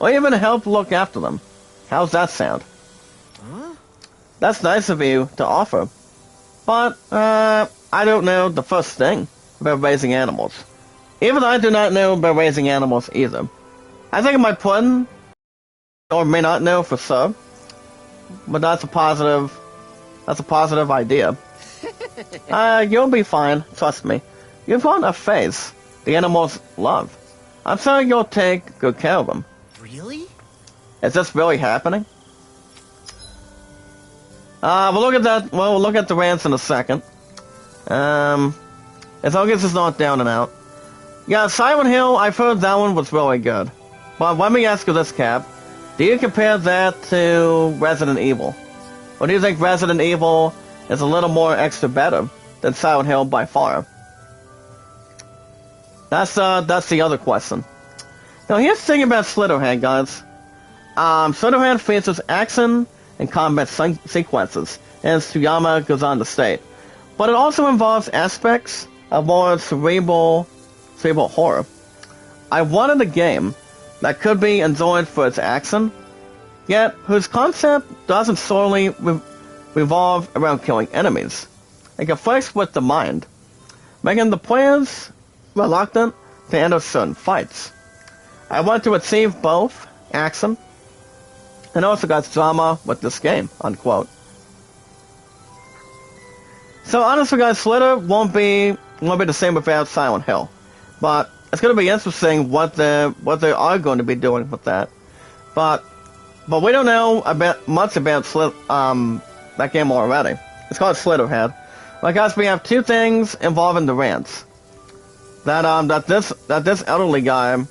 or even help look after them. How's that sound? Huh? That's nice of you to offer. But, I don't know the first thing about raising animals. Even I do not know about raising animals either. I think I might put in, or may not know for sure, but that's a positive idea. You'll be fine, trust me. You've got a face the animals love. I'm sure you'll take good care of them. Really? Is this really happening? We'll look at that. Well, we'll look at the ranch in a second. As long as it's not down and out. Yeah, Silent Hill, I've heard that one was really good. But let me ask you this, Cap. Do you compare that to Resident Evil? Or do you think Resident Evil is a little more extra better than Silent Hill by far? That's the other question. Now, here's the thing about Slitterhead, guys. Slitterhead features action and combat sequences, as Tsuyama goes on to state. But it also involves aspects of more cerebral horror. I wanted a game that could be enjoyed for its action, yet whose concept doesn't solely revolve around killing enemies. It conflicts with the mind, making the players reluctant to enter certain fights. I want to achieve both action and also got drama with this game, unquote. So honestly, guys, Slitter won't be the same without Silent Hill, but it's going to be interesting what they are going to be doing with that. But we don't know much about that game already. It's called Slitterhead. Well, guys, we have two things involving the ranch that this elderly guy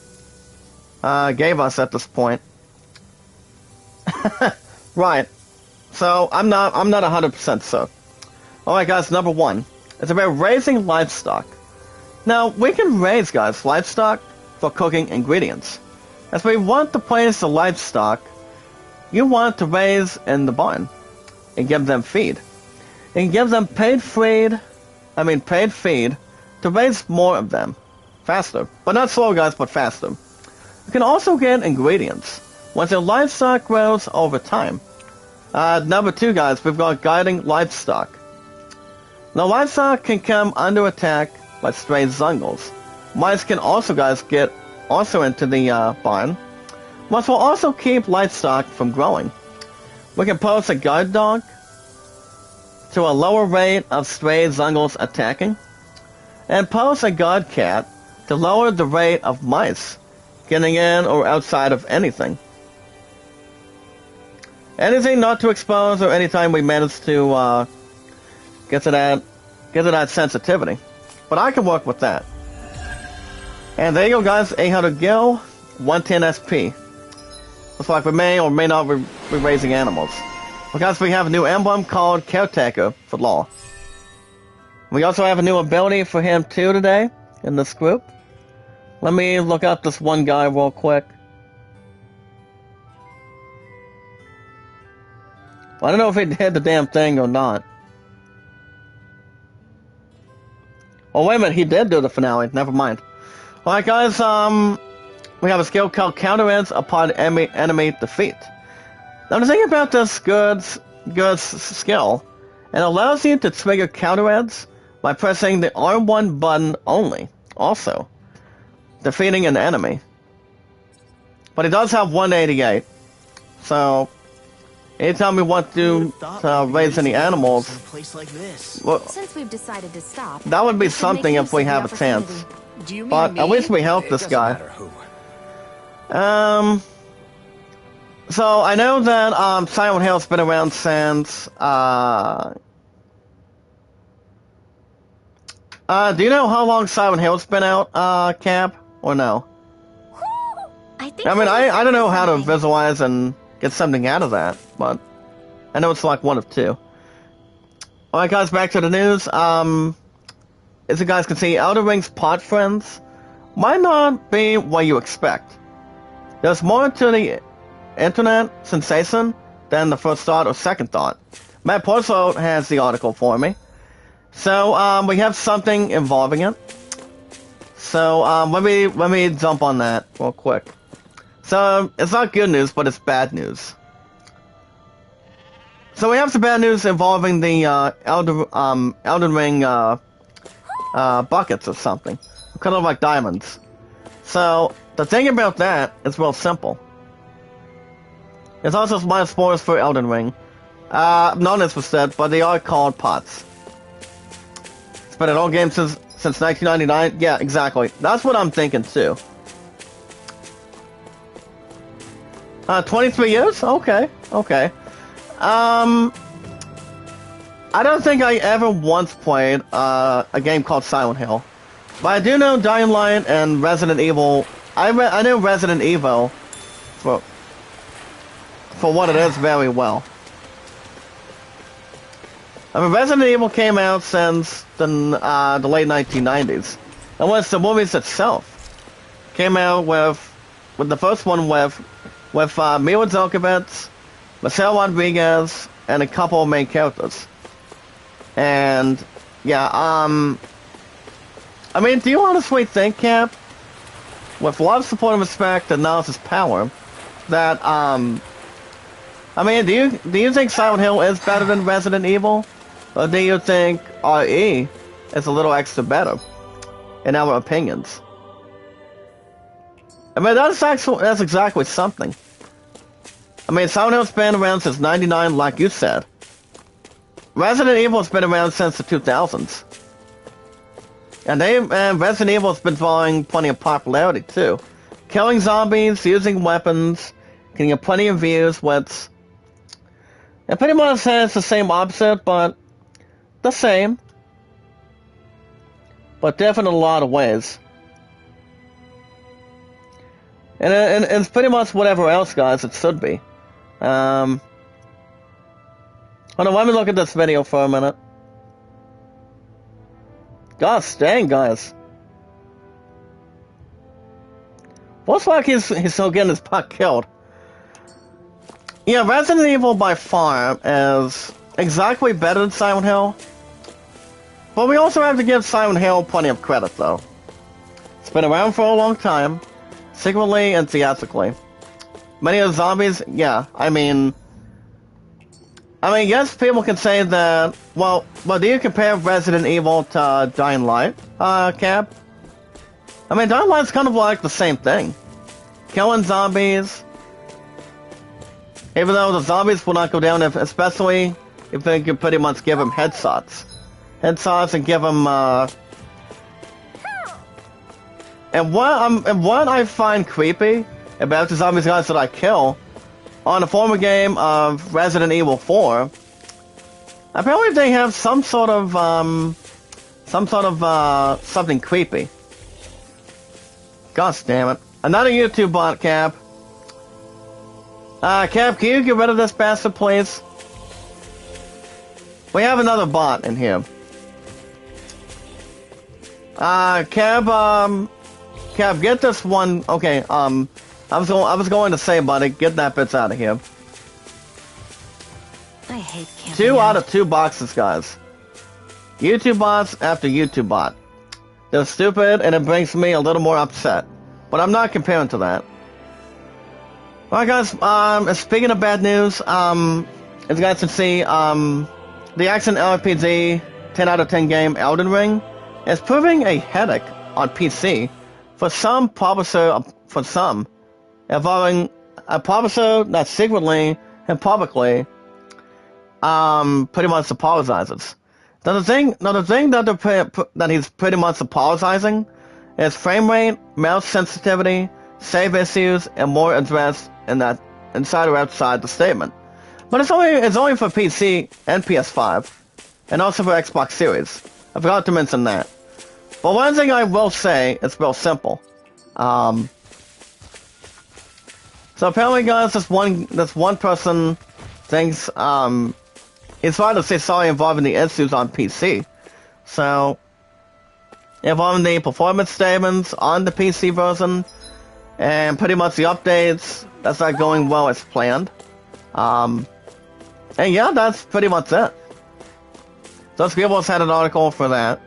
gave us at this point. Right. So I'm not 100% sure. Alright, guys, number one. It's about raising livestock. Now, we can raise, guys, livestock for cooking ingredients. As we want to place the livestock, you want to raise in the barn and give them feed. And give them paid feed to raise more of them. Faster. But not slow, guys, but faster. You can also get ingredients once your livestock grows over time. Number two, guys, we've got guiding livestock. Now, livestock can come under attack by stray zungles. Mice can also, guys, get into the barn. Mice will also keep livestock from growing. We can post a guard dog to a lower rate of stray zungles attacking, and post a guard cat to lower the rate of mice getting in or outside of anything. Anything not to expose, or anytime we manage to get to that sensitivity. But I can work with that. And there you go, guys. 800 gil, 110 SP. Looks like we may or may not be raising animals. Well, guys, we have a new emblem called Caretaker for Law. We also have a new ability for him too today in this group. Let me look up this one guy real quick. I don't know if he did the damn thing or not. Oh, wait a minute, he did do the finale. Never mind. Alright, guys, we have a skill called Counter-Edge upon enemy defeat. Now, the thing about this good skill, it allows you to trigger Counter-Edge by pressing the R1 button only, also, defeating an enemy. But he does have 188, so anytime we want to raise any animals, well, Since we've decided to stop, that would be we should make something use if we of the have a chance. opportunity. Do you mean But me? at least we helped It this doesn't guy. matter who. So I know that Silent Hill's been around since do you know how long Silent Hill's been out, Cap? Or no? I think I mean, I don't know how to something. visualize and get something out of that, but I know it's like one of two. Alright, guys, back to the news. As you guys can see, Elder Ring's pot friends might not be what you expect. There's more to the internet sensation than the first thought or second thought. Matt Porso has the article for me. So, we have something involving it. So, let me jump on that real quick. So, it's not good news, but it's bad news. So we have some bad news involving the Elden Ring buckets or something, kind of like diamonds. So the thing about that is real simple. There's also some minor spoilers for Elden Ring. None is said, but they are called pots. It's been an old game since 1999. Yeah, exactly. That's what I'm thinking too. 23 years? Okay. I don't think I ever once played a game called Silent Hill, but I do know Dying Light and Resident Evil. I know Resident Evil for what it is very well. I mean, Resident Evil came out since the late 1990s, and once the movies itself came out with the first one with Mila Jovovich, Marcel Rodriguez, and a couple of main characters. And, yeah, I mean, do you honestly think, Cap, with a lot of support and respect and knowledge is power, that, I mean, do you think Silent Hill is better than Resident Evil? Or do you think RE is a little extra better, in our opinions? I mean, that's exactly something. I mean, Silent Hill's been around since '99, like you said. Resident Evil's been around since the 2000s. And Resident Evil's been drawing plenty of popularity, too. Killing zombies, using weapons, getting plenty of views, which... It pretty much has the same opposite, but... the same. But different in a lot of ways. And it's pretty much whatever else, guys, it should be. Hold on, let me look at this video for a minute. Gosh dang, guys. Looks like he's still getting his puck killed. Yeah, Resident Evil by far is exactly better than Silent Hill. But we also have to give Silent Hill plenty of credit, though. It's been around for a long time, secretly and theatrically. Many of the zombies, yeah, I mean, yes, people can say that, well, do you compare Resident Evil to Dying Light, Cap? I mean, Dying Light's kind of like the same thing. Killing zombies, even though the zombies will not go down, especially if they can pretty much give them headshots. Headshots and give them, And what I find creepy about the zombies guys that I kill on the former game of Resident Evil 4, apparently they have some sort of something creepy. Gosh damn it. Another YouTube bot, Cap. Cap, can you get rid of this bastard, please? We have another bot in here. Cap, get this one. Okay, I was going to say, buddy, get that bitch out of here. I hate camping. 2 out of 2 boxes, guys. YouTube bots after YouTube bot. They're stupid, and it brings me a little more upset. But I'm not comparing to that. Alright, guys, speaking of bad news, as you guys can see, the action RPG 10 out of 10 game Elden Ring is proving a headache on PC for some publisher, involving a publisher that secretly and publicly pretty much apologizes. Now the thing that he's pretty much apologizing is frame rate, mouse sensitivity, save issues, and more addressed in that inside or outside the statement. But it's only for PC and PS5, and also for Xbox Series. I forgot to mention that. But one thing I will say is real simple. So apparently, guys, this one person thinks he's trying to say sorry involving the issues on PC. So involving the performance statements on the PC version, and pretty much the updates that's not going well as planned. And yeah, that's pretty much it. So Scribbles had an article for that.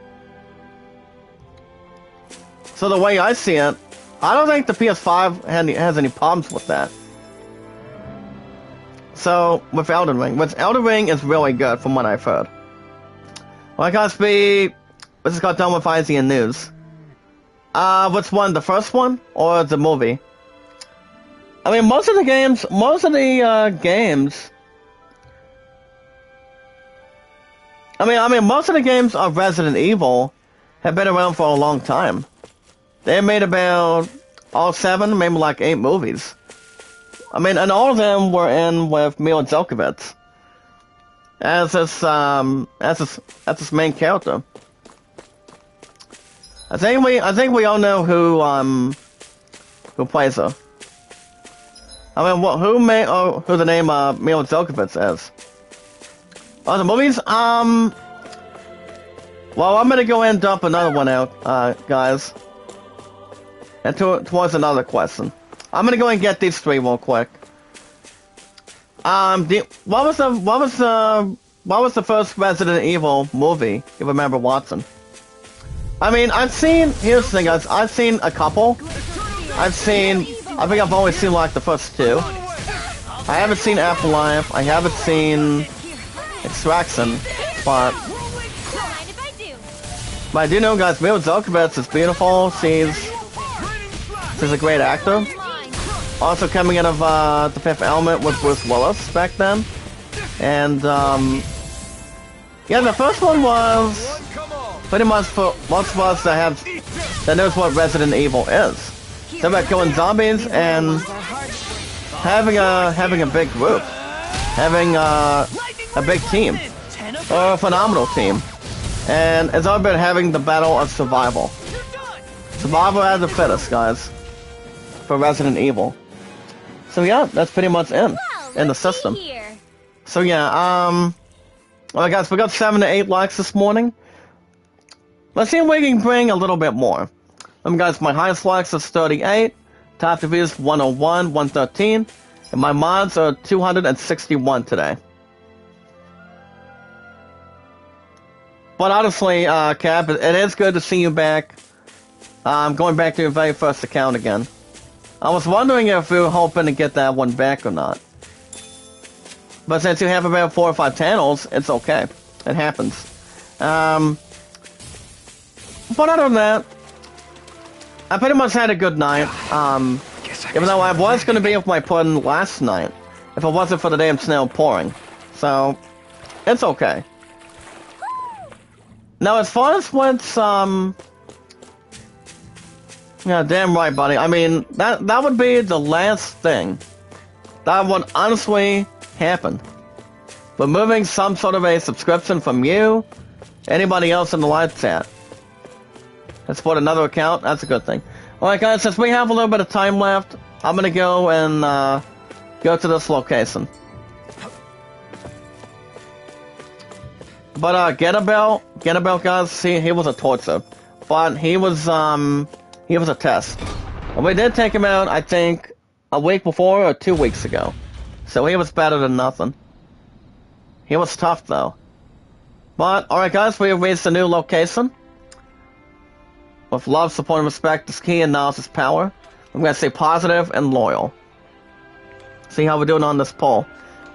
So the way I see it, I don't think the PS5 has any problems with that. So, with Elden Ring. Which Elden Ring is really good from what I've heard. Well, guys, we just got done with IGN News. Which one? The first one? Or the movie? I mean, most of the games... I mean, most of the games of Resident Evil have been around for a long time. They made about all 7, maybe like 8 movies. I mean, and all of them were in with Mila Jovovich as this main character. I think we all know who plays her. I mean, who the name Mila Jovovich is. Oh, the movies? Well, I'm gonna go and dump another one out, guys. And towards another question. I'm gonna go and get these 3 real quick. What was the first Resident Evil movie you remember watching? I mean, here's the thing, guys. I've seen a couple. I think I've only seen like the first 2. I haven't seen Afterlife. I haven't seen Extraction, but I do know, guys, Mila Jovovich is beautiful. She's a great actor. Also coming out of The Fifth Element with Bruce Willis back then. And, yeah, the first one was pretty much for most of us that knows what Resident Evil is. It's about killing zombies and having a big group. Having a big team. Or a phenomenal team. And it's all about having the battle of survival. Survival as the fittest, guys. For Resident Evil. So yeah, that's pretty much in the system. So yeah, well guys, we got 7 to 8 likes this morning. Let's see if we can bring a little bit more. Guys, my highest likes is 38, top reviews 101, 113, and my mods are 261 today. But honestly, Cap, it is good to see you back. Going back to your very first account again. I was wondering if you were hoping to get that one back or not. But since you have about 4 or 5 channels, it's okay. It happens. But other than that, I pretty much had a good night. Even though I was going to be with my pudding last night, if it wasn't for the damn snow pouring. So, it's okay. Now, as far as what's, yeah, damn right, buddy. I mean, that would be the last thing that would honestly happen. Removing some sort of a subscription from you, anybody else in the live chat. Let's put another account. That's a good thing. Alright, guys, since we have a little bit of time left, I'm gonna go and go to this location. But Gettabell, guys, he was a torture. But he was a test. And we did take him out, I think, a week before or 2 weeks ago. So he was better than nothing. He was tough, though. But, alright guys, we have reached a new location. With love, support, and respect is key and knowledge is power. I'm gonna say positive and loyal. See how we're doing on this poll.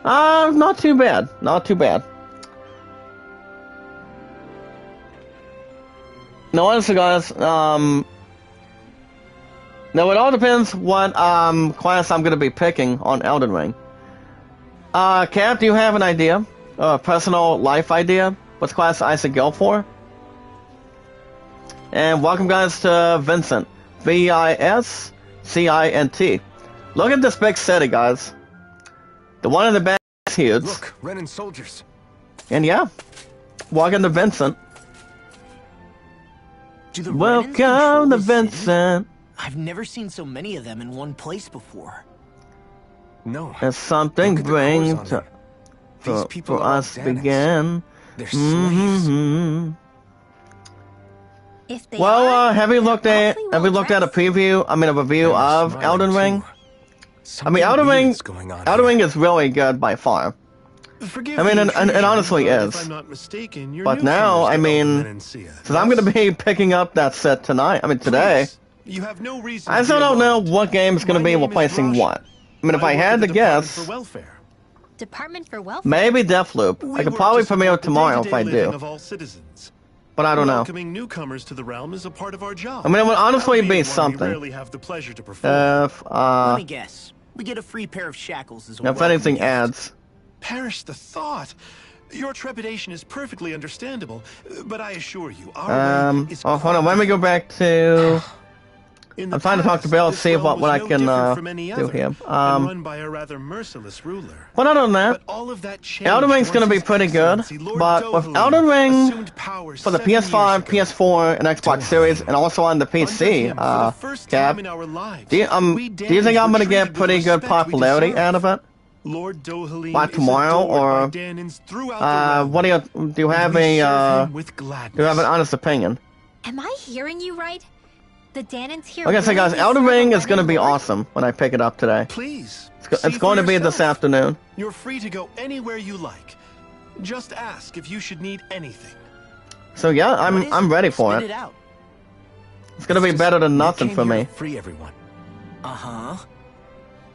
Not too bad. Not too bad. Now, honestly, guys, now it all depends what class I'm gonna be picking on Elden Ring. Cap, do you have an idea? A personal life idea? What class I should go for? And welcome, guys, to Vincent. V-I-S-C-I-N-T. Look at this big city, guys. The one in the back is huge. Look, Renan soldiers. And yeah, welcome to Vincent. Welcome to Vincent. I've never seen so many of them in one place before. No. As something bring to for us begin. They're slaves. If they Well, are, have you looked at awfully a review of Smiling, Elden Ring? too. I mean, Something Elden Ring weird's going on Elden here. Ring is really good by far. Forgive I mean, the and intrusion, honestly but is. If I'm not mistaken, you're But now, newcomers I to mean, Menancia, since I'm going to yes? be picking up that set tonight, I mean today, Please, you have no reason I to still be don't know alarmed. what game's going to My be name is replacing Roshan. what. I mean, if I work had at to the Department guess, for Welfare. Department for Welfare. maybe Deathloop. We I could work probably to premiere support the tomorrow if day-to-day I living do. of all citizens. But I don't know. Welcoming newcomers to the realm is a part of our job. I mean, it would honestly albeit be one we something. rarely have the pleasure to perform. If, Let me guess. We get a free pair of shackles as a if welcome anything gift. adds. Perish the thought. Your trepidation is perfectly understandable, but I assure you, our way is Oh, hold on, quite let me go different. back to... In the I'm trying to talk to past, Bill, this see realm what was I no can, different from any do other, here. and run by a rather merciless ruler. But other than that, But all of that changed Elden Ring's gonna once be His pretty good, Excellency, Lord but with Dohalim Elden Ring assumed power for the 7 years PS5, ago. PS4, and Xbox Series, and also on the Under PC, him, for the first Cap, time in our lives, do you think I'm gonna get pretty good popularity out of it? Lord Dohalim By tomorrow, is adored or, by Danans throughout the realm, what do you have and we a, serve him with do you have an gladness. honest opinion? Am I hearing you right? The Danans here. Like I said, guys, willingly Elden serve a Ring is gonna reigning be lord? awesome when I pick it up today. Please, It's see going to for be this yourself. afternoon. You're free to go anywhere you like. Just ask if you should need anything. So yeah, What is I'm it? ready for Spit it. out. It's gonna be better than nothing for me. Free everyone. Uh-huh.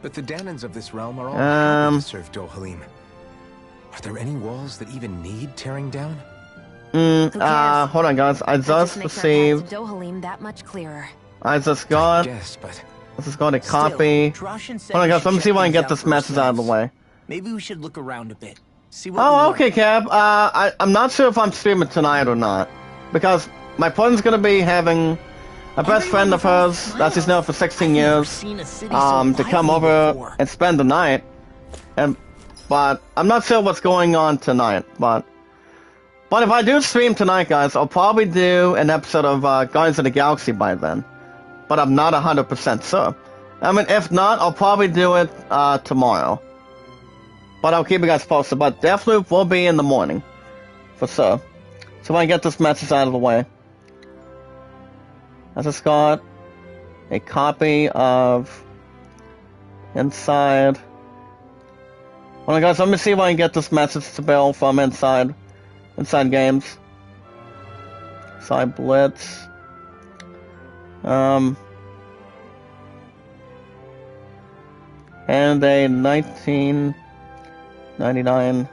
But the Danans of this realm are all happy to serve Dohalim. Are there any walls that even need tearing down? Who cares? Hold on, guys. I That just makes our path received. to Dohalim that much clearer. I just got. Yes, but I just got a Still, copy. Droshin said Hold on, we guys. should Let me check see if I can things get out this for message out of the ourselves. way. Maybe we should look around a bit. See what we Oh, learn. okay, Cap. I'm not sure if I'm streaming tonight or not, because my friend's gonna be having a best friend of hers that she's known for 16 I've never years, seen a city so to come lively over before. and spend the night, but I'm not sure what's going on tonight, but if I do stream tonight, guys, I'll probably do an episode of Guardians of the Galaxy by then, but I'm not 100% sure. I mean, if not, I'll probably do it tomorrow, but I'll keep you guys posted. But Deathloop will be in the morning, for sure. So when I get this message out of the way, I just got a copy of Inside. Hold on, guys, let me see if I can get this message to Bill from Inside Games. Inside Blitz. And a 1999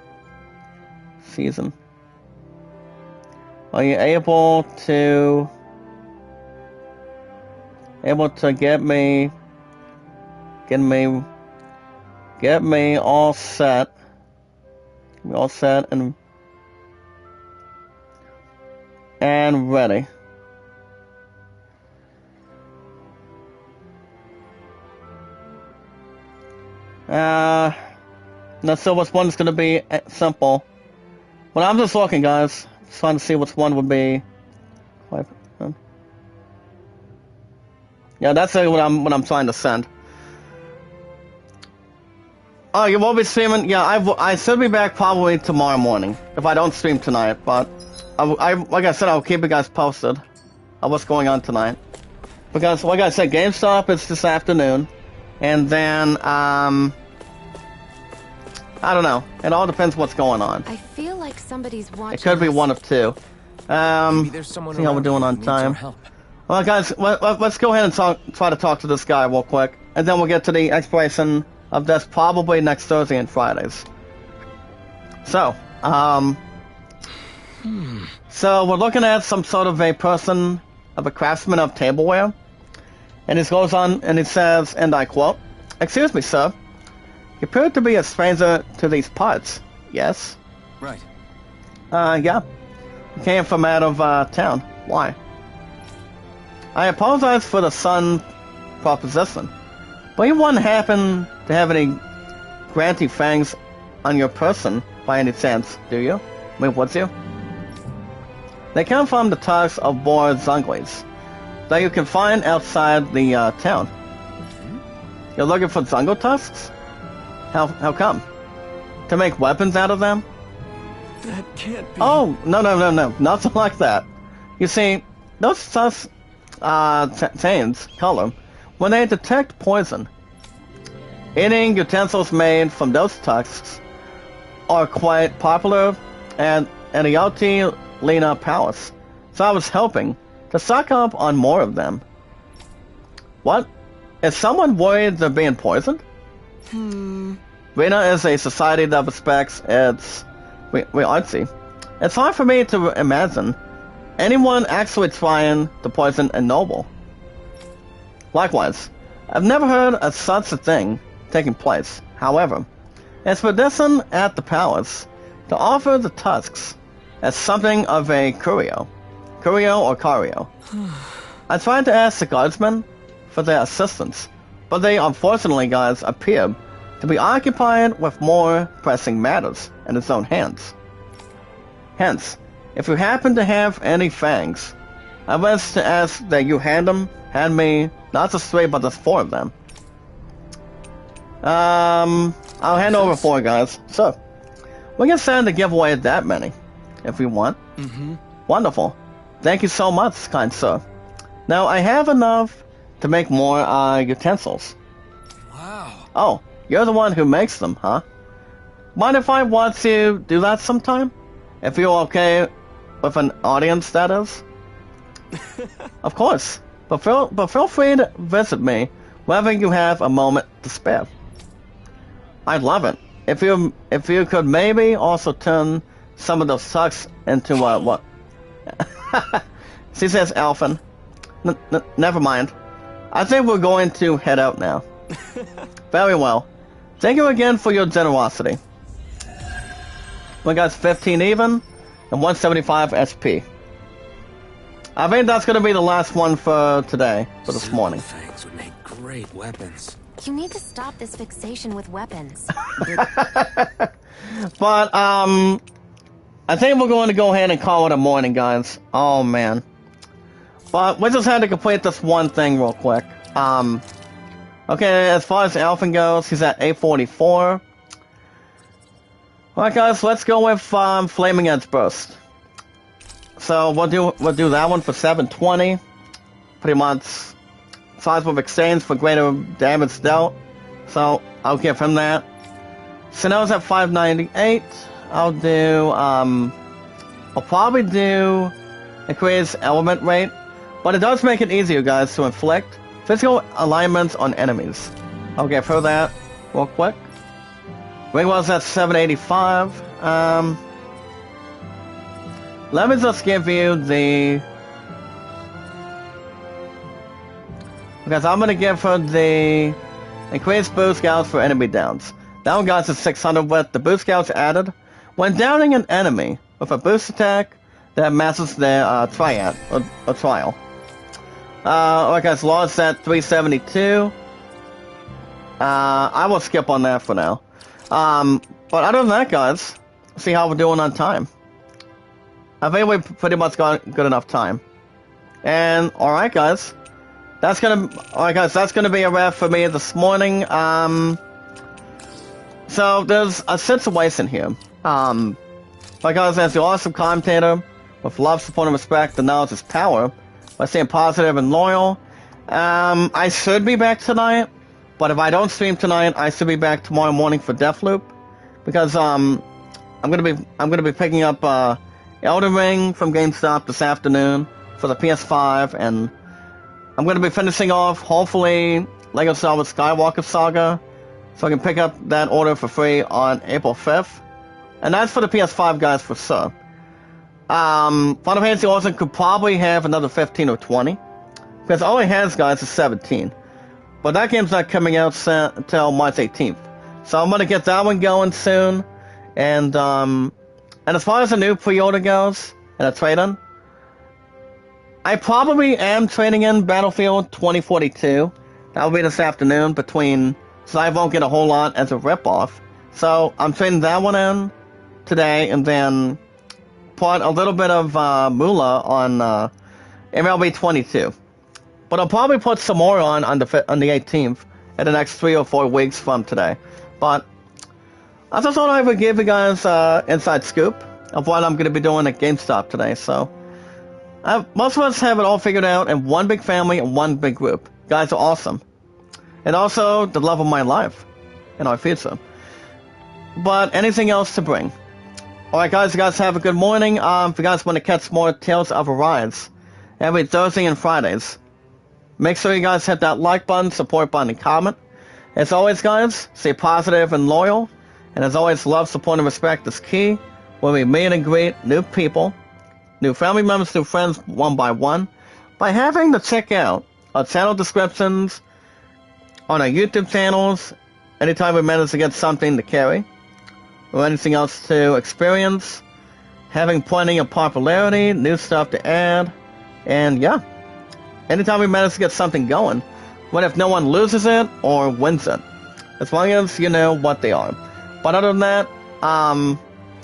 season. Are you able to get me all set? All set and ready. Let's see which one's gonna be simple. Well, I'm just looking, guys. Just trying to see which one would be. Yeah, that's what I'm trying to send. Oh, you won't be streaming? Yeah, I should be back probably tomorrow morning if I don't stream tonight. But like I said, I'll keep you guys posted on what's going on tonight. Because, like I said, GameStop is this afternoon, and then I don't know. It all depends what's going on. I feel like somebody's watching. It could be us. one of two. Maybe there's someone See how we're around doing who on needs our time. help. Well, guys, let's go ahead and try to talk to this guy real quick, and then we'll get to the exploration of this probably next Thursday and Fridays. So, so we're looking at some sort of a person, of a craftsman of tableware, and he goes on and he says, and I quote, "Excuse me, sir. You appear to be a stranger to these parts, yes?" Right. Yeah. You came from out of town. Why? I apologize for the sun proposition, but you wouldn't happen to have any granty fangs on your person by any chance, do you? I mean, would you? They come from the tusks of boar zunglis that you can find outside the town. You're looking for zungo tusks? How come? To make weapons out of them? That can't be. Oh, no, nothing like that. You see, those tusks change color when they detect poison. Eating utensils made from those tusks are quite popular and the OT Lena Palace, so I was hoping to stock up on more of them. What? Is someone worried they're being poisoned? Rena is a society that respects its artsy. It's hard for me to imagine anyone actually trying to poison a noble. Likewise, I've never heard of such a thing taking place. However, it's tradition at the palace to offer the tusks as something of a curio or cario. I tried to ask the guardsmen for their assistance, but they unfortunately, guys, appear to be occupied with more pressing matters in its own hands. Hence, if you happen to have any fangs, I wish to ask that you hand me not just 3 but just 4 of them. I'll hand over 4, guys. So, we can stand to give away that many, if you want. Wonderful. Thank you so much, kind sir. Now, I have enough to make more utensils. Wow. Oh, you're the one who makes them, huh? Mind if I want to do that sometime? If you're okay with an audience, that is? Of course. But feel free to visit me whenever you have a moment to spare. I'd love it. If you could maybe also turn some of those tucks into what? She says Alphen. Never mind. I think we're going to head out now. Very well. Thank you again for your generosity. We got 15 even and 175 SP. I think that's going to be the last one for today, for this morning. Fangs would make great weapons. You need to stop this fixation with weapons. But, I think we're going to go ahead and call it a morning, guys. Oh, man. But we just had to complete this one thing real quick. Okay, as far as Alphen goes, he's at 844. Alright, guys, let's go with, Flaming Edge Burst. So, we'll do that one for 720. Pretty much size with exchange for greater damage dealt. So, I'll give him that. Sinnoh's at 598. I'll probably do increase element rate, but it does make it easier, guys, to inflict physical alignments on enemies. I'll give her that real quick. Ringwell's at 785. Let me just give you the... Because I'm going to give her the increased boost scouts for enemy downs. That one, guys, is 600 with the boost scouts added. When downing an enemy with a boost attack that matches their triad or trial. Alright, guys, Law's at 372. I will skip on that for now. But other than that, guys, see how we're doing on time. I think we pretty much got good enough time. And alright, guys, that's gonna be a wrap for me this morning. So there's a situation here. Like I was as the awesome commentator with love, support, and respect, and knowledge is power. By staying positive and loyal. I should be back tonight, but if I don't stream tonight, I should be back tomorrow morning for Deathloop, because I'm gonna be picking up Elden Ring from GameStop this afternoon for the PS5, and I'm gonna be finishing off hopefully Lego Star Wars Skywalker Saga, so I can pick up that order for free on April 5th, and that's for the PS5, guys, for sure. Final Fantasy also could probably have another 15 or 20, because all it has, guys, is 17. But that game's not coming out until March 18th. So I'm gonna get that one going soon. And as far as the new pre-order goes, and a trade-in, I probably am trading in Battlefield 2042. That'll be this afternoon so I won't get a whole lot as a rip-off. So I'm trading that one in today, and then put a little bit of moolah on MLB 22. But I'll probably put some more on the 18th in the next 3 or 4 weeks from today. But I just thought I would give you guys inside scoop of what I'm going to be doing at GameStop today. So most of us have it all figured out in one big family and one big group. You guys are awesome. And also the love of my life and our future. but anything else to bring. Alright guys, you guys have a good morning. If you guys want to catch more Tales of Arise every Thursday and Fridays, make sure you guys hit that like button, support button, and comment. As always guys, stay positive and loyal. And as always, love, support, and respect is key when we meet and greet new people, new family members, new friends, one by one, by having to check out our channel descriptions on our YouTube channels anytime we manage to get something to carry or anything else to experience, having plenty of popularity, new stuff to add, and yeah, anytime we manage to get something going, what if no one loses it or wins it, as long as you know what they are. But other than that,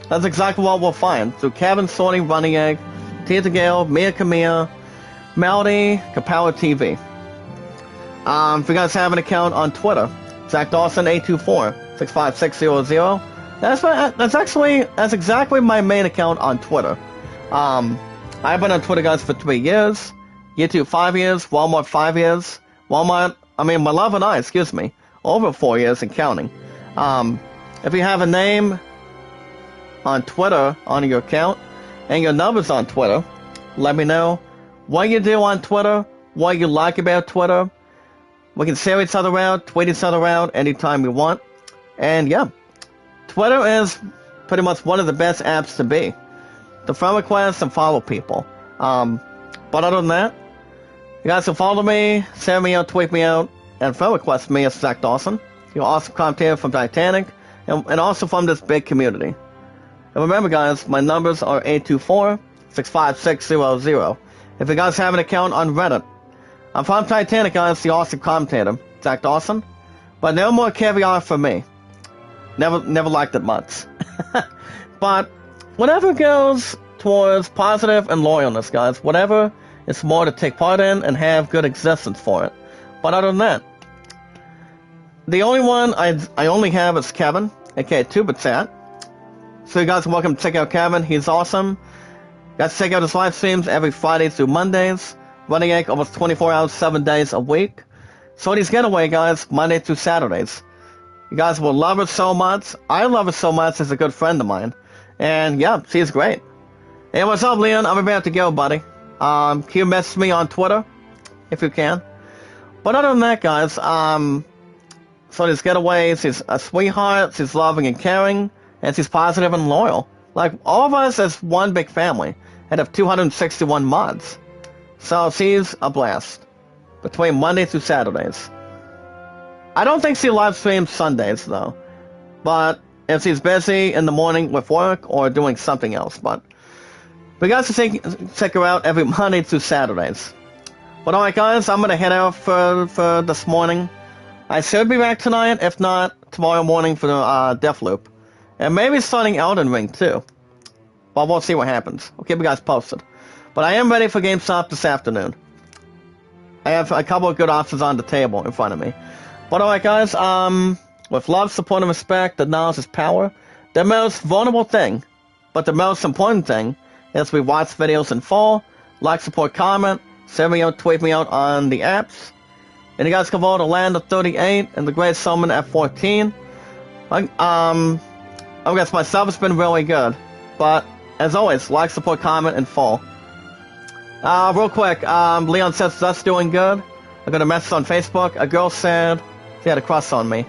that's exactly what we'll find through Kevin, Sorting, Running Egg, Tia Gale, Mia Camilla, Melody, Kapower TV. If you guys have an account on Twitter, Zach Dawson 824 65600. That's exactly my main account on Twitter. I've been on Twitter guys for 3 years, YouTube 5 years, Walmart 5 years, my love and I, over 4 years and counting. If you have a name on Twitter on your account and your numbers on Twitter, let me know what you do on Twitter, what you like about Twitter. We can share each other out, tweet each other out anytime we want. And yeah, Twitter is pretty much one of the best apps to be. To friend request and follow people. But other than that, you guys can follow me, share me out, tweet me out, and friend request me as Zach Dawson. You're awesome content from Titanic, and also from this big community. And remember guys, my numbers are 824-65600. If you guys have an account on Reddit, I'm from Titanic guys, the awesome commentator, Zach Dawson. But no more caviar for me. Never liked it much. But whatever goes towards positive and loyalness, guys. Whatever is more to take part in and have good existence for it. But other than that, the only one I only have is Kevin, aka Tubichat. So you guys are welcome to check out Kevin. He's awesome. Guys, check out his live streams every Friday through Mondays. Running Egg almost 24 hours, 7 days a week. Sorty's Getaway, guys, Monday through Saturdays. You guys will love her so much. I love her so much as a good friend of mine. And yeah, she's great. Hey, what's up, Leon? I'm about to go, buddy. Can you message me on Twitter? If you can. But other than that, guys, Sorty's Getaway, she's a sweetheart, she's loving and caring, and she's positive and loyal. Like, all of us as one big family, and have 261 mods. So she's a blast. Between Monday through Saturdays. I don't think she live streams Sundays though. But if she's busy in the morning with work or doing something else. But we got to check her out every Monday through Saturdays. But alright guys, I'm gonna head out for this morning. I should be back tonight, if not tomorrow morning for the Deathloop. And maybe starting Elden Ring too. But we'll see what happens. I'll keep you guys posted. But I am ready for GameStop this afternoon. I have a couple of good options on the table in front of me. But alright guys, with love, support, and respect, that knowledge is power. The most vulnerable thing, but the most important thing, is we watch videos in full, like, support, comment, send me out, tweet me out on the apps. And you guys can vote to land at 38 and the Great Summon at 14. I guess myself has been really good. But, as always, like, support, comment, and full. Real quick, Leon says that's doing good. I got a message on Facebook. A girl said she had a crush on me.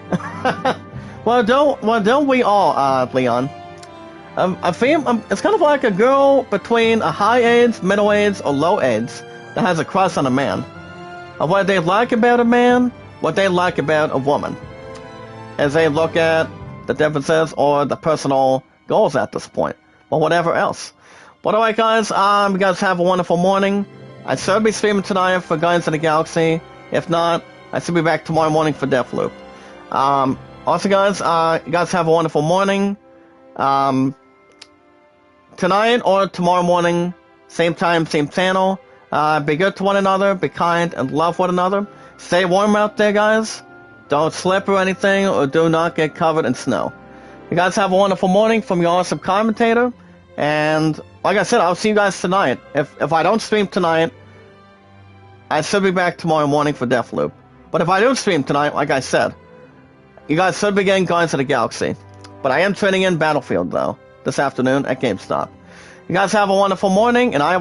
well, don't we all, Leon? I feel it's kind of like a girl between a high age, middle age, or low age that has a crush on a man. Of what they like about a man, what they like about a woman, as they look at the differences or the personal goals at this point, or whatever else. But alright guys, you guys have a wonderful morning. I should be streaming tonight for Guardians of the Galaxy. If not, I should be back tomorrow morning for Deathloop. Also guys, you guys have a wonderful morning. Tonight or tomorrow morning, same time, same channel. Be good to one another, be kind, and love one another. Stay warm out there guys. Don't slip or anything, or do not get covered in snow. You guys have a wonderful morning from your awesome commentator. And like I said, I'll see you guys tonight. If I don't stream tonight, I should be back tomorrow morning for Deathloop. But if I do stream tonight, like I said, you guys should be getting Guardians of the Galaxy. But I am trading in Battlefield, though, this afternoon at GameStop. You guys have a wonderful morning, and I